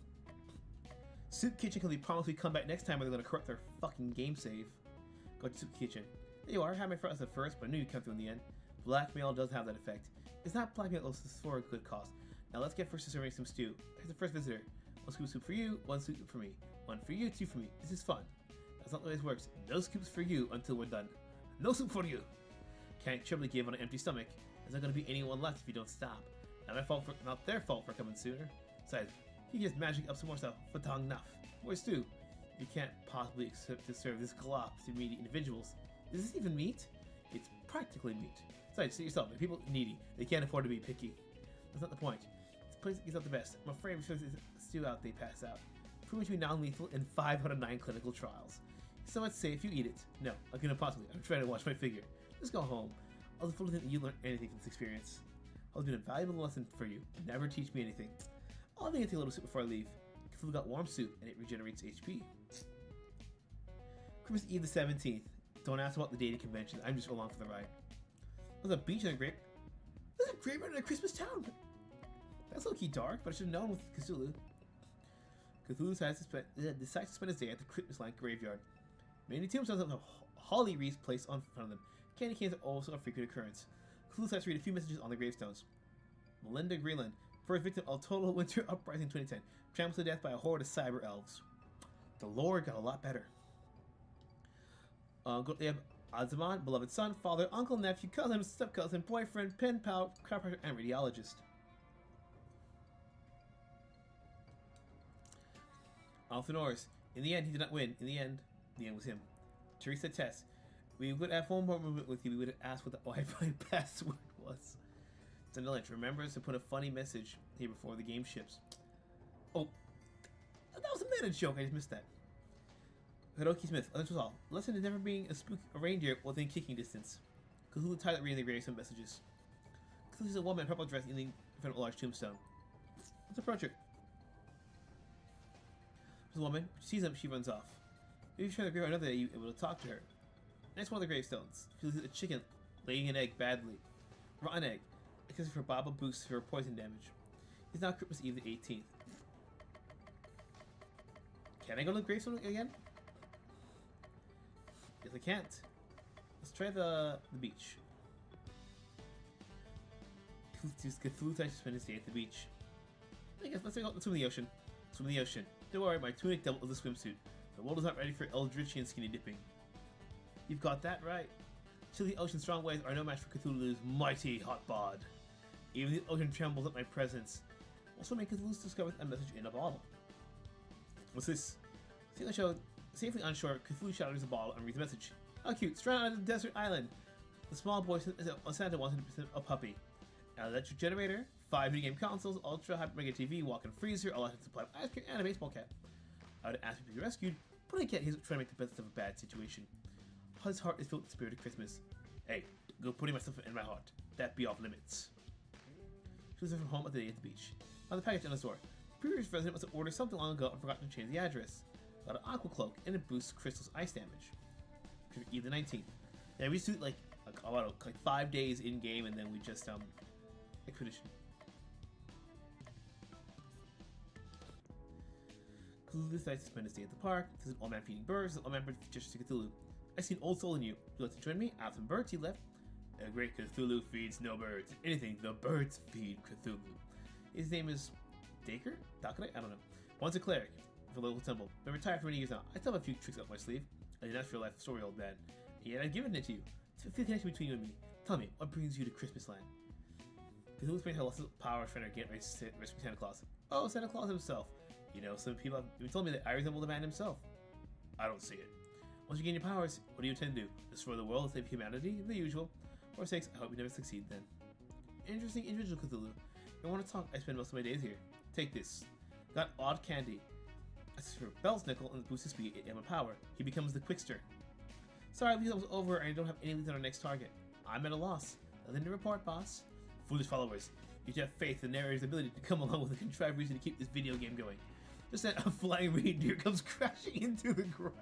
Soup Kitchen because we promised we'd come back next time or they're going to corrupt their fucking game save. Go to Soup Kitchen. There you are. I had my front at first, but I knew you'd come through in the end. Blackmail does have that effect. It's not blackmail, it's for a good cause. Now let's get first to serving some stew. Here's the first visitor. 1 scoop of soup for you, 1 scoop for me. 1 for you, 2 for me. This is fun. That's not the way this works. No scoops for you until we're done. No soup for you! Can't triply give on an empty stomach. There's not going to be anyone left if you don't stop. Not their fault for coming sooner. Besides, you can just magic up some more stuff. Fatang naf. Where's stew? You can't possibly accept to serve this glop to needy individuals. Is this even meat? It's practically meat. Besides, see yourself. If people are needy, they can't afford to be picky. That's not the point. This place is not the best. I'm afraid if there's stew out, they pass out. Proven to be non-lethal in 5 out of 9 clinical trials. So I'd say if you eat it. No, I couldn't possibly. I'm trying to watch my figure. Just go home. I was full of think that you learned anything from this experience. It's been a valuable lesson for you. Never teach me anything. I'll take a little soup before I leave. Cthulhu got warm soup and it regenerates HP. Christmas Eve the 17th. Don't ask about the dating convention. I'm just along for the ride. There's a beach and a grape. There's a graveyard in a Christmas town. That's low-key dark, but I should have known with Cthulhu. Cthulhu decides to spend his day at the Christmas Land graveyard. Many tombstones have holly wreaths placed on front of them. Candy canes are also a frequent occurrence. Cthulhu decides to read a few messages on the gravestones. Melinda Greenland, first victim of total winter uprising 2010, trampled to death by a horde of cyber elves. The lore got a lot better. They have Azaman, beloved son, father, uncle, nephew, cousin, step-cousin, boyfriend, pen pal, chiropractor, and radiologist. Alpha in the end, he did not win. In the end was him. Teresa Tess. We would have one more moment with you. We would have asked what the Wi-Fi password was. Send a Lynch remembers to put a funny message here before the game ships. Oh, that was a meta joke. I just missed that. Hiroki Smith. That was all. Lesson is never being a reindeer within kicking distance. Cthulhu tired of reading the various messages. Cthulhu's a woman in purple dress kneeling in front of a large tombstone. Let's approach her. There's a woman. She sees him, she runs off. Maybe if you try to grab another day, you'll be able to talk to her. Next one of the gravestones. She loses a chicken laying an egg badly. Rotten egg. Because for Baba boosts her poison damage. It's now Christmas Eve the 18th. Can I go to the gravestone again? Yes, I can't. Let's try the beach. Cthulhu tries to spend his day at the beach. I guess let's swim in the ocean. Swim in the ocean. Don't worry, my tunic double is a swimsuit. The world is not ready for Eldritchian skinny dipping. You've got that right. Chilly ocean strong waves are no match for Cthulhu's mighty hot bod. Even the ocean trembles at my presence. Also make Cthulhu discover a message in a bottle. What's this? Safely on shore, Cthulhu shatters the bottle and reads the message. How cute! Stranded on a desert island. The small boy Santa wanted a puppy. An electric generator, 5 video game consoles, ultra hyper mega TV, walk-in freezer, a lot supply of ice cream, and a baseball cap. I would ask him to be rescued, but I can't. He's trying to make the best of a bad situation. His heart is filled with the spirit of Christmas. Hey, go putting myself in my heart. That be off limits. She was from home at the day at the beach. Found the package on the store. The previous resident must have ordered something long ago and forgotten to change the address. Got an aqua cloak and it boosts Crystal's ice damage. Eve the 19th. Yeah, we used to do like 5 days in game and then we just expedition. Cthulhu decides to spend his day at the park. There's an old man feeding birds. The old man gestures to Cthulhu. I see an old soul in you. Would you like to join me? I have some birds he left. A great Cthulhu feeds no birds. If anything, the birds feed Cthulhu. His name is Daker? Dakare? I don't know. Once a cleric for the local temple. Been retired for many years now. I still have a few tricks up my sleeve. I did not feel life story, old man. And yet I've given it to you. To feel connection between you and me. Tell me, what brings you to Christmas land? Cthulhu explains how lost his power trying to get rescue Santa Claus. Oh, Santa Claus himself. You know, some people have even told me that I resemble the man himself. I don't see it. Once you gain your powers, what do you intend to do? Destroy the world, save humanity? The usual. For sakes, I hope you never succeed then. Interesting individual, Cthulhu. If I want to talk, I spend most of my days here. Take this. Got odd candy. As for Bell's nickel and boosts his speed and power, he becomes the Quickster. Sorry, lead was over and I don't have any leads on our next target. I'm at a loss. Nothing to report, boss. Foolish followers. You should have faith in the narrator's ability to come along with a contrived reason to keep this video game going. Just then, a flying reindeer comes crashing into the ground.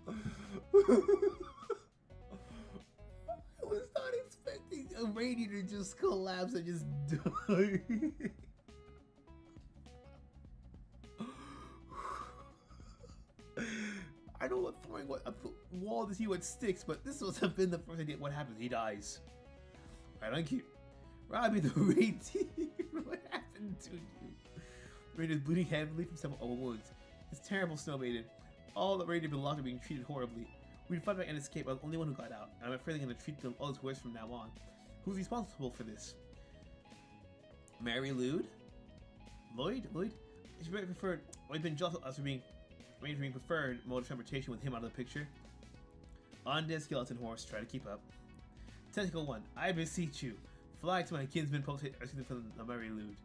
I was not expecting a reindeer to just collapse and just die. I know what throwing what up the wall to see what sticks, but this must have been the first idea. What happens? He dies. Right on cue. Robbie the reindeer. What happened to you? The reindeer is bleeding heavily from several old wounds. It's terrible, snow maiden. All the reindeer have been locked and being treated horribly. We'd fight back and escape. I'm the only one who got out. And I'm afraid they're going to treat them all as worse from now on. Who's responsible for this? Mary Lloyd? Lloyd? She might preferred. I've been jealous of us for being preferred mode of transportation with him out of the picture. Undead skeleton horse, try to keep up. Tentacle 1, I beseech you. Fly to my kinsman post rescue from the Mary Lloyd.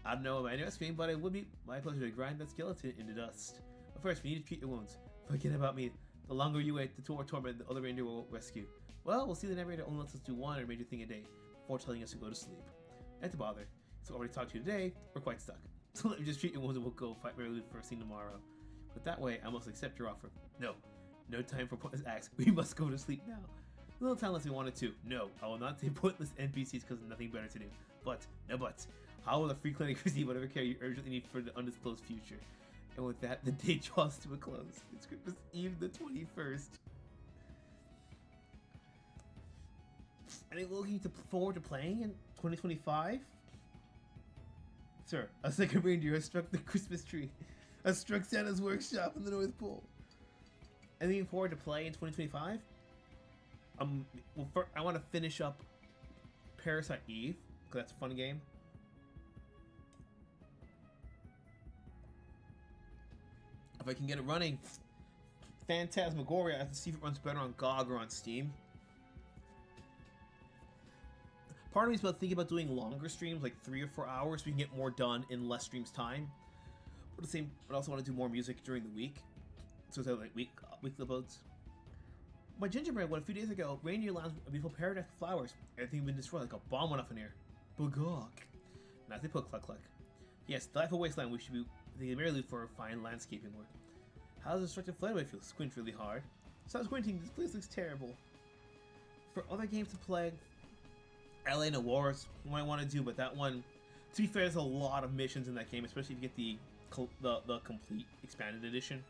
I don't know what my name is, but it would be my pleasure to grind that skeleton into dust. But first, we need to treat your wounds. Forget about me. The longer you wait, the more torment the other reindeer will rescue. Well, we'll see. The narrator only lets us do one major thing a day before telling us to go to sleep. Not to bother. So already talked to you today. We're quite stuck. So let me just treat your wounds and we'll go fight Mary Lloyd first thing tomorrow. But that way, I must accept your offer. No time for pointless acts. We must go to sleep now. A little time unless we wanted to. No, I will not take pointless NPCs because there's nothing better to do. But, no buts. How will the free clinic receive whatever care you urgently need for the undisclosed future? And with that, the day draws to a close. It's Christmas Eve the 21st. Are they looking forward to playing in 2025? Sir, a second reindeer has struck the Christmas tree. Has struck Santa's workshop in the North Pole. I'm looking forward to play in 2025. I want to finish up Parasite Eve because that's a fun game. If I can get it running, Phantasmagoria, I have to see if it runs better on GOG or on Steam. Part of me is thinking about doing longer streams, like 3 or 4 hours, so we can get more done in less streams time. But I also want to do more music during the week, so it's like weekly uploads. My gingerbread went a few days ago. Reindeer lands a beautiful paradise with flowers. Everything had been destroyed like a bomb went off in here. Bugok. Now they put cluck cluck. Yes, delightful wasteland. We should be thinking merely for fine landscaping work. How does the destructive flightaway feel? Squint really hard. Stop squinting. This place looks terrible. For other games to play, LA No Wars, you might want to do, but that one, to be fair, there's a lot of missions in that game, especially if you get the complete expanded edition.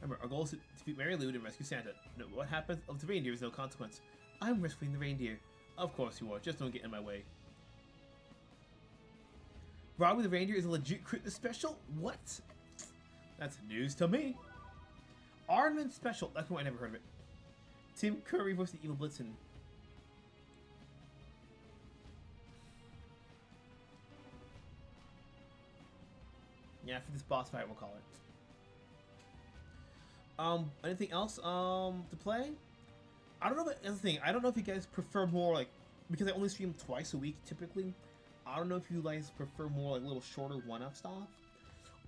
Remember, our goal is to defeat Mary Lou and rescue Santa. No, what happens of the reindeer is no consequence. I'm rescuing the reindeer. Of course you are. Just don't get in my way. Robbing the reindeer is a legit Christmas special? What? That's news to me. Armin special. That's one I never heard of it. Tim Curry voiced the evil Blitzen. Yeah, for this boss fight, we'll call it. Anything else to play? I don't know. That's the thing. I don't know if you guys prefer more like, because I only stream twice a week typically. I don't know if you guys prefer more like little shorter one-off stuff,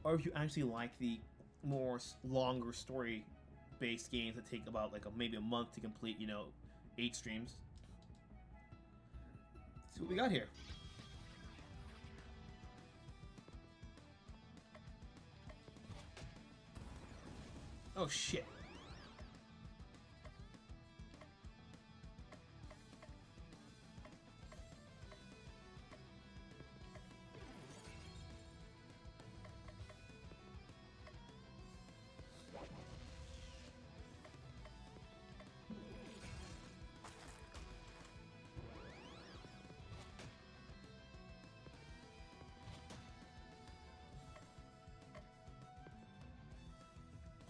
or if you actually like the more longer story-based games that take about like maybe a month to complete. You know, 8 streams. Let's see what we got here. Oh shit.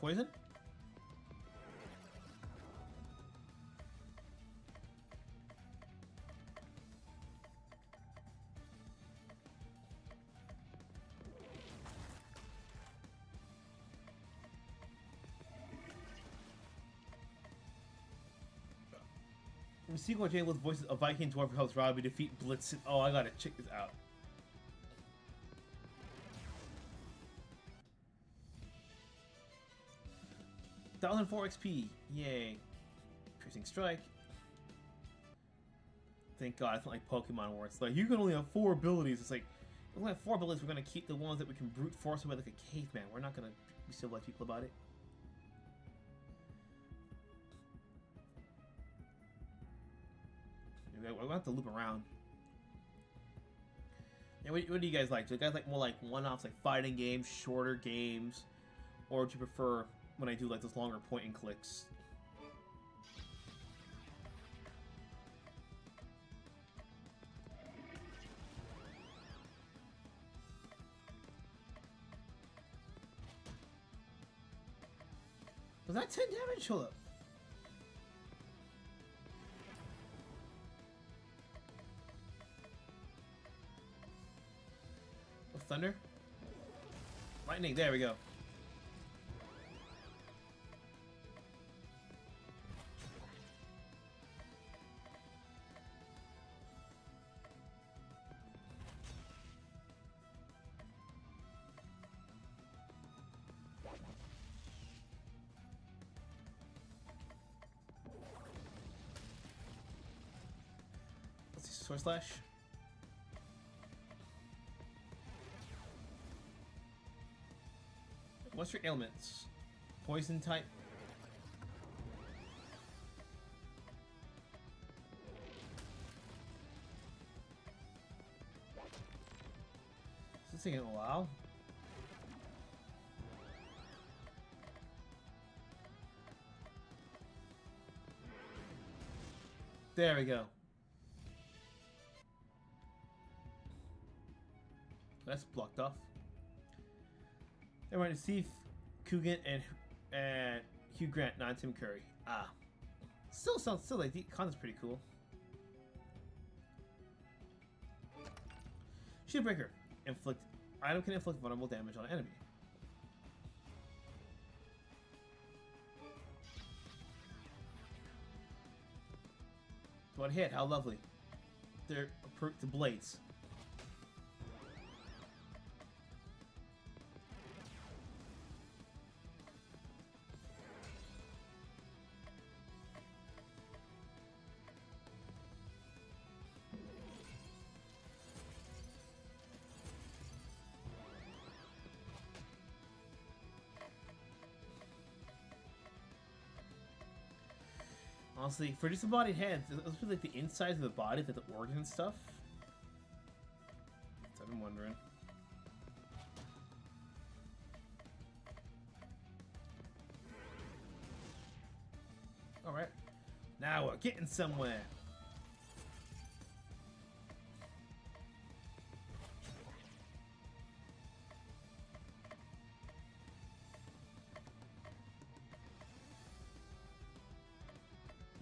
Poison? Sequel Jane with voices of Viking Dwarf who helps Robbie defeat Blitzen. Oh, I gotta check this out. $1,004 XP. Yay. Piercing Strike. Thank God, it's not like Pokemon where it's like, you can only have 4 abilities. It's like, if we only have 4 abilities, we're gonna keep the ones that we can brute force away like a caveman. We're not gonna be civilized people about it. We're gonna have to loop around. Yeah, what do you guys like? Do you guys like more like one-offs, like fighting games, shorter games? Or do you prefer when I do like those longer point and clicks? Was that 10 damage? Hold up. Oh, thunder? Lightning, there we go. Sword Slash. What's your ailments? Poison type. Is this taking a while? There we go. That's blocked off. Everyone, Steve Coogan and Hugh Grant, not Tim Curry. Ah, still like the content's pretty cool. Shieldbreaker. Item can inflict vulnerable damage on an enemy. One hit, how lovely. They're a perk to blades. Honestly, for disembodied heads, it's really like the insides of the body, like the organs and stuff. So I've been wondering. Alright. Now we're getting somewhere.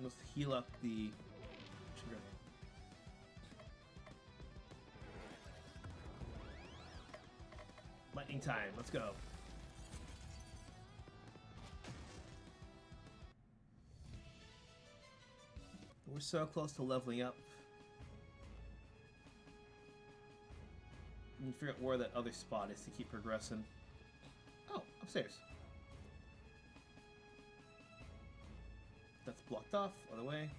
Let's heal up the sugar. Lightning time, let's go. We're so close to leveling up. We need to figure out where that other spot is to keep progressing. Oh, upstairs. That's blocked off. Other way.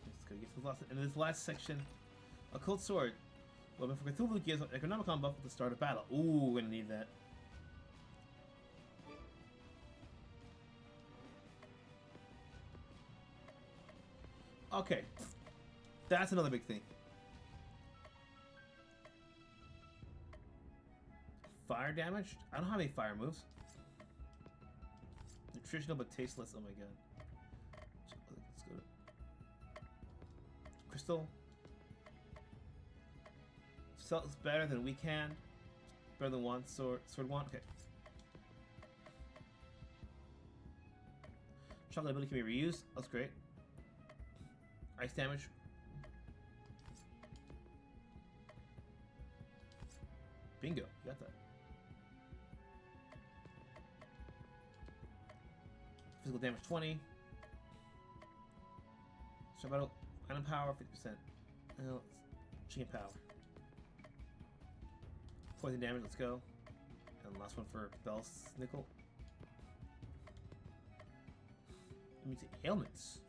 Let's go get to the last. In this last section, a cold sword. Weapon for Chuthulu gives an Economicon buff at the start of battle. Ooh, we're gonna need that. Okay, that's another big thing. Fire damage? I don't have any fire moves. Nutritional but tasteless. Oh my god. Let's go to Crystal. Sells better than we can. Better than one sword one. Okay. Chocolate ability can be reused. That's great. Ice damage. Bingo, you got that. Physical damage 20. Strike battle, item power 50%. Well, chicken power. Poison damage, let's go. And last one for Bell's Nickel. Let me take ailments.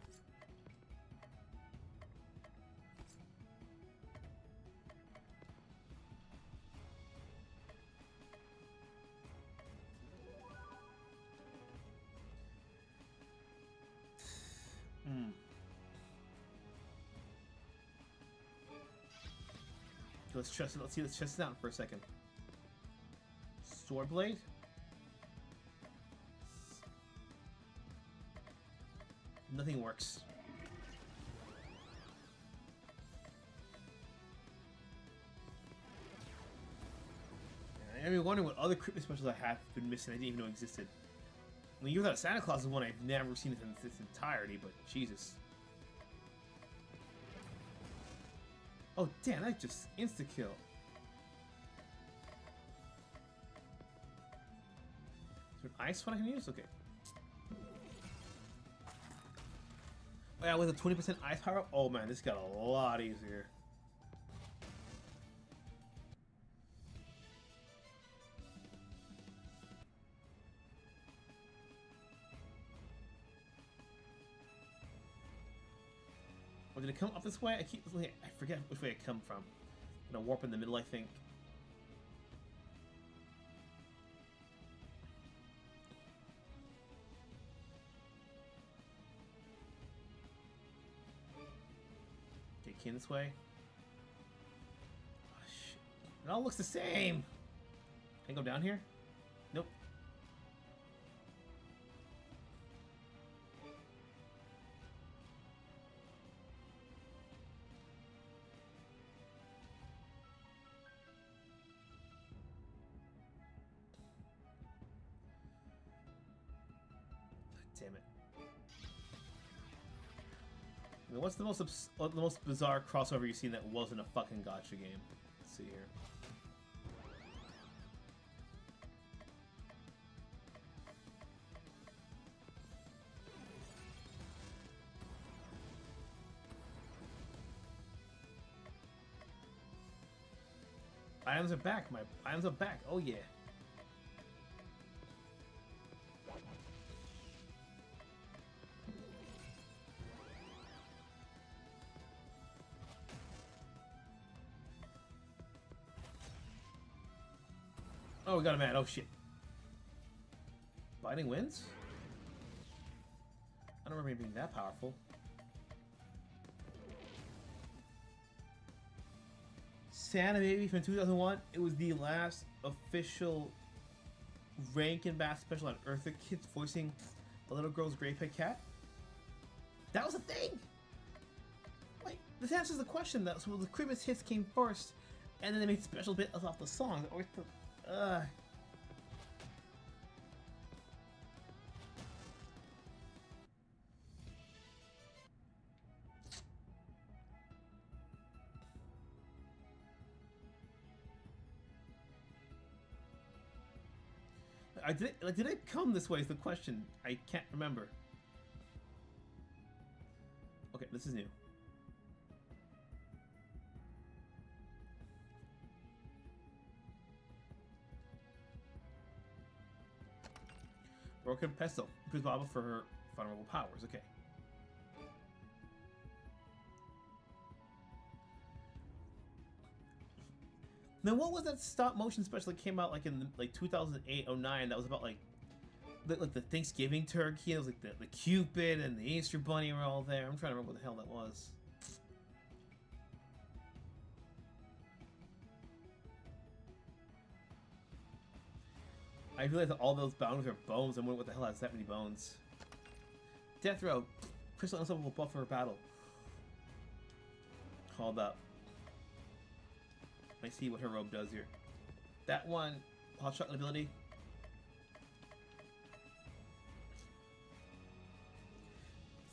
Let's see this chest down for a second. Sword blade. Nothing works. I've been wondering what other Christmas specials I have been missing. I didn't even know existed. I mean, you without Santa Claus is one I've never seen it in its entirety, but Jesus. Oh damn, that just insta-kill. Is there an ice one I can use? Okay. Oh yeah, with a 20% ice power? Oh man, this got a lot easier. Or did it come up this way? I forget which way it come from. Gonna warp in the middle, I think. Okay, came this way. Oh shit. It all looks the same! Can I go down here? Nope. Damn it. I mean, what's the most bizarre crossover you've seen that wasn't a fucking gacha game? Let's see here. Items are back. My items are back. Oh yeah. Oh, we got a man. Oh, shit. Biting wins? I don't remember him being that powerful. Santa Baby from 2001. It was the last official Rankin Bass special on Eartha Kids voicing a little girl's gray pet cat. That was a thing! Like, this answers the question that so the Christmas hits came first, and then they made special bits off the song. Did it come this way is the question. I can't remember. Okay, this is new. Broken Pestle. Improves Baba for her vulnerable powers. Okay. Now, what was that stop motion special that came out like in like 2008, 09? That was about like the Thanksgiving turkey. It was like the Cupid and the Easter Bunny were all there. I'm trying to remember what the hell that was. I realized that all those bones are bones. I'm wondering what the hell has that many bones. Death Row. Crystal Unstoppable buff for her battle. Hold up. I see what her robe does here. That one, hot shot ability.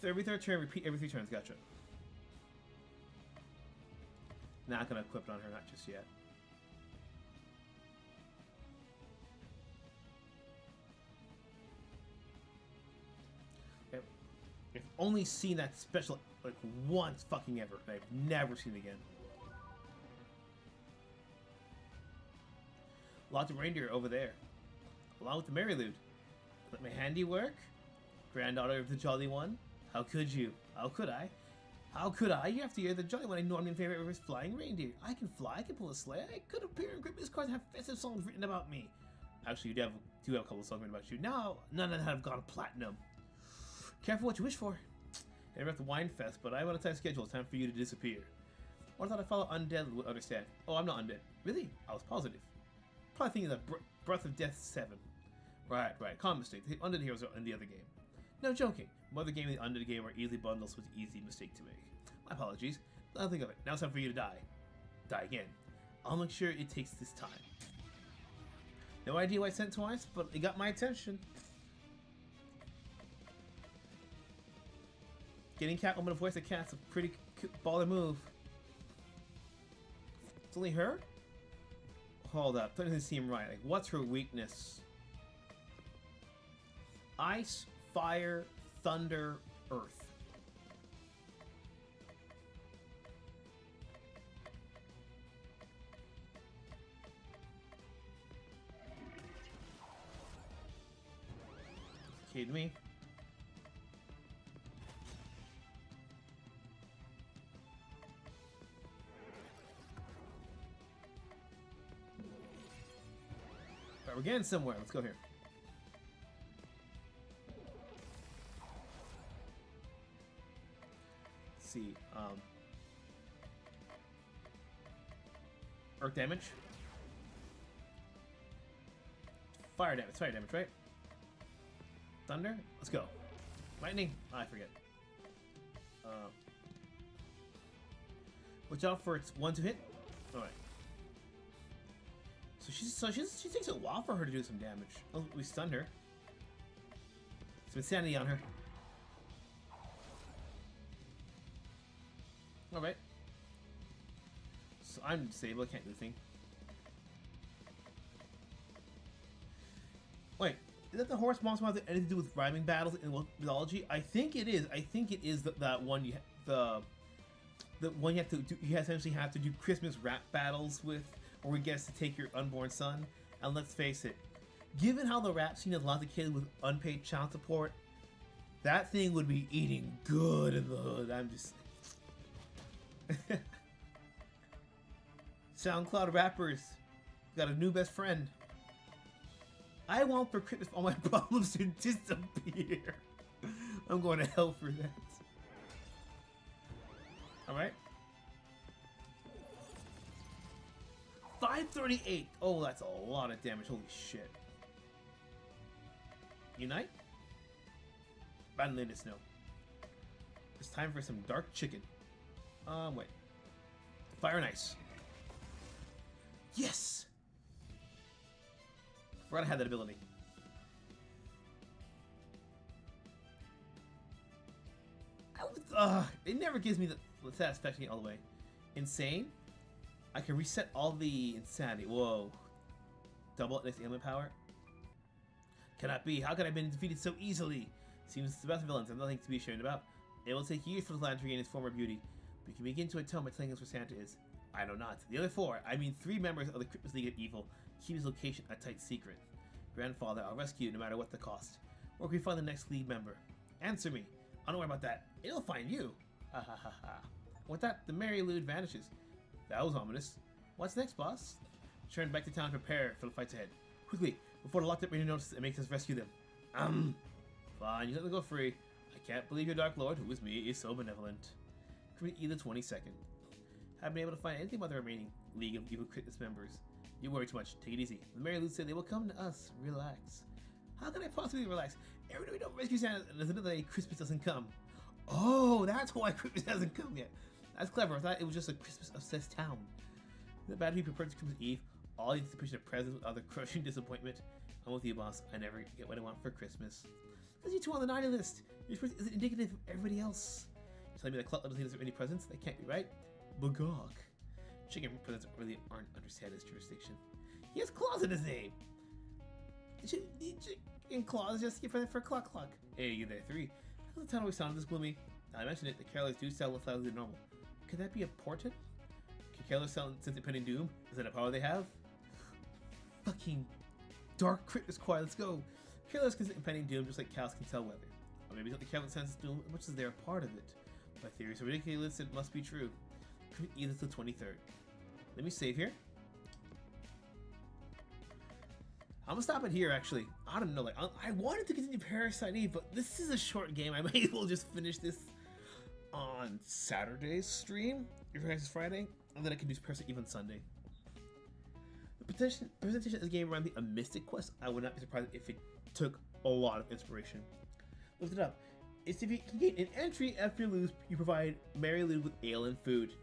So every third turn, repeat every 3 turns. Gotcha. Not gonna equip it on her, not just yet. I've only seen that special like once fucking ever. I've never seen it again. Lots of reindeer over there, along with the Merry Lude. Let my handiwork, granddaughter of the Jolly One. How could you? How could I? How could I? You have to hear the Jolly One. I know I'm in favor of his flying reindeer. I can fly. I can pull a sleigh. I could appear in Christmas cards and have festive songs written about me. Actually, you do have a couple of songs written about you. Now, none of them have gone platinum. Careful what you wish for. Never at the wine fest, but I have a tight schedule. It's time for you to disappear. Or I thought I follow undead would understand. Oh, I'm not undead. Really? I was positive. Probably thinking of Breath of Death 7. Right. Common mistake. The undead heroes are in the other game. No joking. Mother game and the undead game are easily bundled, so it's an easy mistake to make. My apologies. Now think of it. Now it's time for you to die. Die again. I'll make sure it takes this time. No idea why I sent twice, but it got my attention. Getting Catwoman to voice a cat's a pretty baller move. It's only her? Hold up, that doesn't seem right. Like, what's her weakness? Ice, fire, thunder, earth. Okay to me. We're getting somewhere. Let's go here. Let's see. Earth damage. Fire damage, right? Thunder? Let's go. Lightning? Oh, I forget. Watch out for its 1-2 hit. Alright. So she takes a while for her to do some damage. Oh, we stunned her. Some insanity on her. Alright. So I'm disabled, I can't do anything. Wait, is that the horse monster have anything to do with rhyming battles in mythology? I think it is. I think it is that one the one you have to do. You essentially have to do Christmas rap battles with, or we guess to take your unborn son. And let's face it, given how the rap scene has lots of kids with unpaid child support, that thing would be eating good in the hood. I'm just SoundCloud rappers got a new best friend. I want for Christmas all my problems to disappear. I'm going to hell for that. Alright. 538. Oh, that's a lot of damage. Holy shit. Unite? Battle in the snow. It's time for some dark chicken. Wait. Fire and ice. Yes! Forgot I had that ability. It never gives me the satisfaction all the way. Insane? I can reset all the insanity. Whoa. Double next ailment power? Cannot be. How could I have been defeated so easily? Seems the best villains have nothing to be ashamed about. It will take years for the land to regain its former beauty. But you can begin to atone by telling us where Santa is. I know not. The other four, I mean 3 members of the Christmas League of Evil, keep his location a tight secret. Grandfather, I'll rescue you no matter what the cost. Or can we find the next league member? Answer me. I don't worry about that. It'll find you. Ha ha ha ha. With that, the Merry Lude vanishes. That was ominous. What's next, boss? Return back to town to prepare for the fights ahead. Quickly, before the locked up radio notices and makes us rescue them. Fine, you let them go free. I can't believe your Dark Lord, who is me, is so benevolent. Commit either 22nd. Haven't been able to find anything about the remaining League of Evil Christmas members. You worry too much. Take it easy. The Merry Lude said they will come to us. Relax. How can I possibly relax? Every day we don't rescue Santa, and there's another day Christmas doesn't come. Oh, that's why Christmas hasn't come yet. That's clever. I thought it was just a Christmas-obsessed town. The bad to be prepared to Christmas Eve. All the anticipation of presents without the crushing disappointment. I'm with you, boss. I never get what I want for Christmas. Because you two on the naughty list. Your present isn't indicative of everybody else. You're telling me that Clutch doesn't deserve any presents? That can't be right. Bagog. Chicken presents really aren't under Santa's jurisdiction. He has claws in his name. Chicken claws just get present for Cluck Cluck. Hey, you there, 3. How does the town always sound this gloomy? Now I mentioned it, the carolers do sound less loudly than normal. Could that be a portent? Can carolers sound since impending doom? Is that a power they have? Fucking dark Christmas choir, let's go. Carolers can sense impending doom just like cows can tell weather. Or maybe it's not the carolers sense doom as much as they're a part of it. My theory is so ridiculous it must be true. Either the 23rd. Let me save here. I'm gonna stop it here actually. I don't know, like I wanted to continue Parasite Eve, but this is a short game. I might as well just finish this on Saturday's stream. If your guys is Friday, and then I can do Parasite Eve on Sunday. The presentation of the game around a Mystic Quest, I would not be surprised if it took a lot of inspiration. Look it up. It's if you can gain an entry after you lose, you provide Merry Lude with ale and food.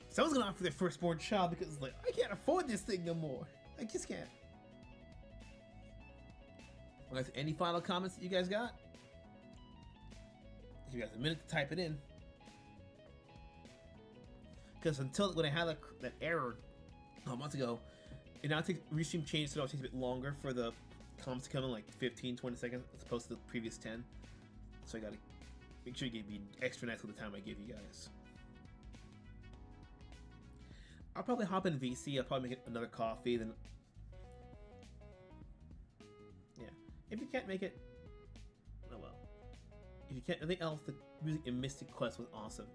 Someone's gonna opt for their firstborn child because it's like, I can't afford this thing no more. I just can't. Well, guys, any final comments that you guys got? Give you guys a minute to type it in. Because until when I had that error a month ago, it now takes restream changes, so it takes a bit longer for the comments to come in, like 15-20 seconds as opposed to the previous 10. So I gotta make sure you give me extra nice with the time I give you guys. I'll probably hop in VC. I'll probably make another coffee. Then, yeah. If you can't make it, oh well. If you can't, anything else, the music in Mystic Quest was awesome.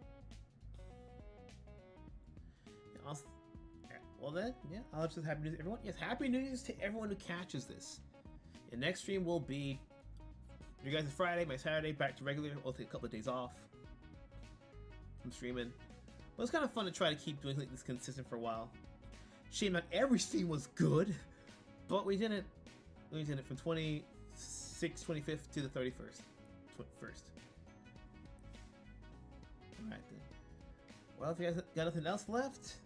Yeah, well then, yeah. I'll just happy news to everyone. Yes, happy news to everyone who catches this. The next stream will be you guys is Friday, my Saturday, back to regular. We'll take a couple of days off from streaming. But it's kind of fun to try to keep doing this consistent for a while. Shame not every stream was good, but we did it. We did it from 25th to the 31st. Alright then. Well, if you guys got nothing else left,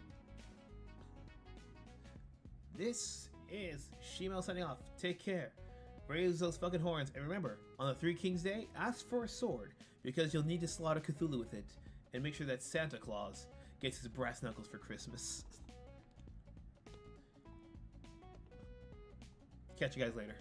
this is Shimo signing off. Take care. Raise those fucking horns, and remember, on the Three Kings Day, ask for a sword, because you'll need to slaughter Chuthulu with it, and make sure that Santa Claus gets his brass knuckles for Christmas. Catch you guys later.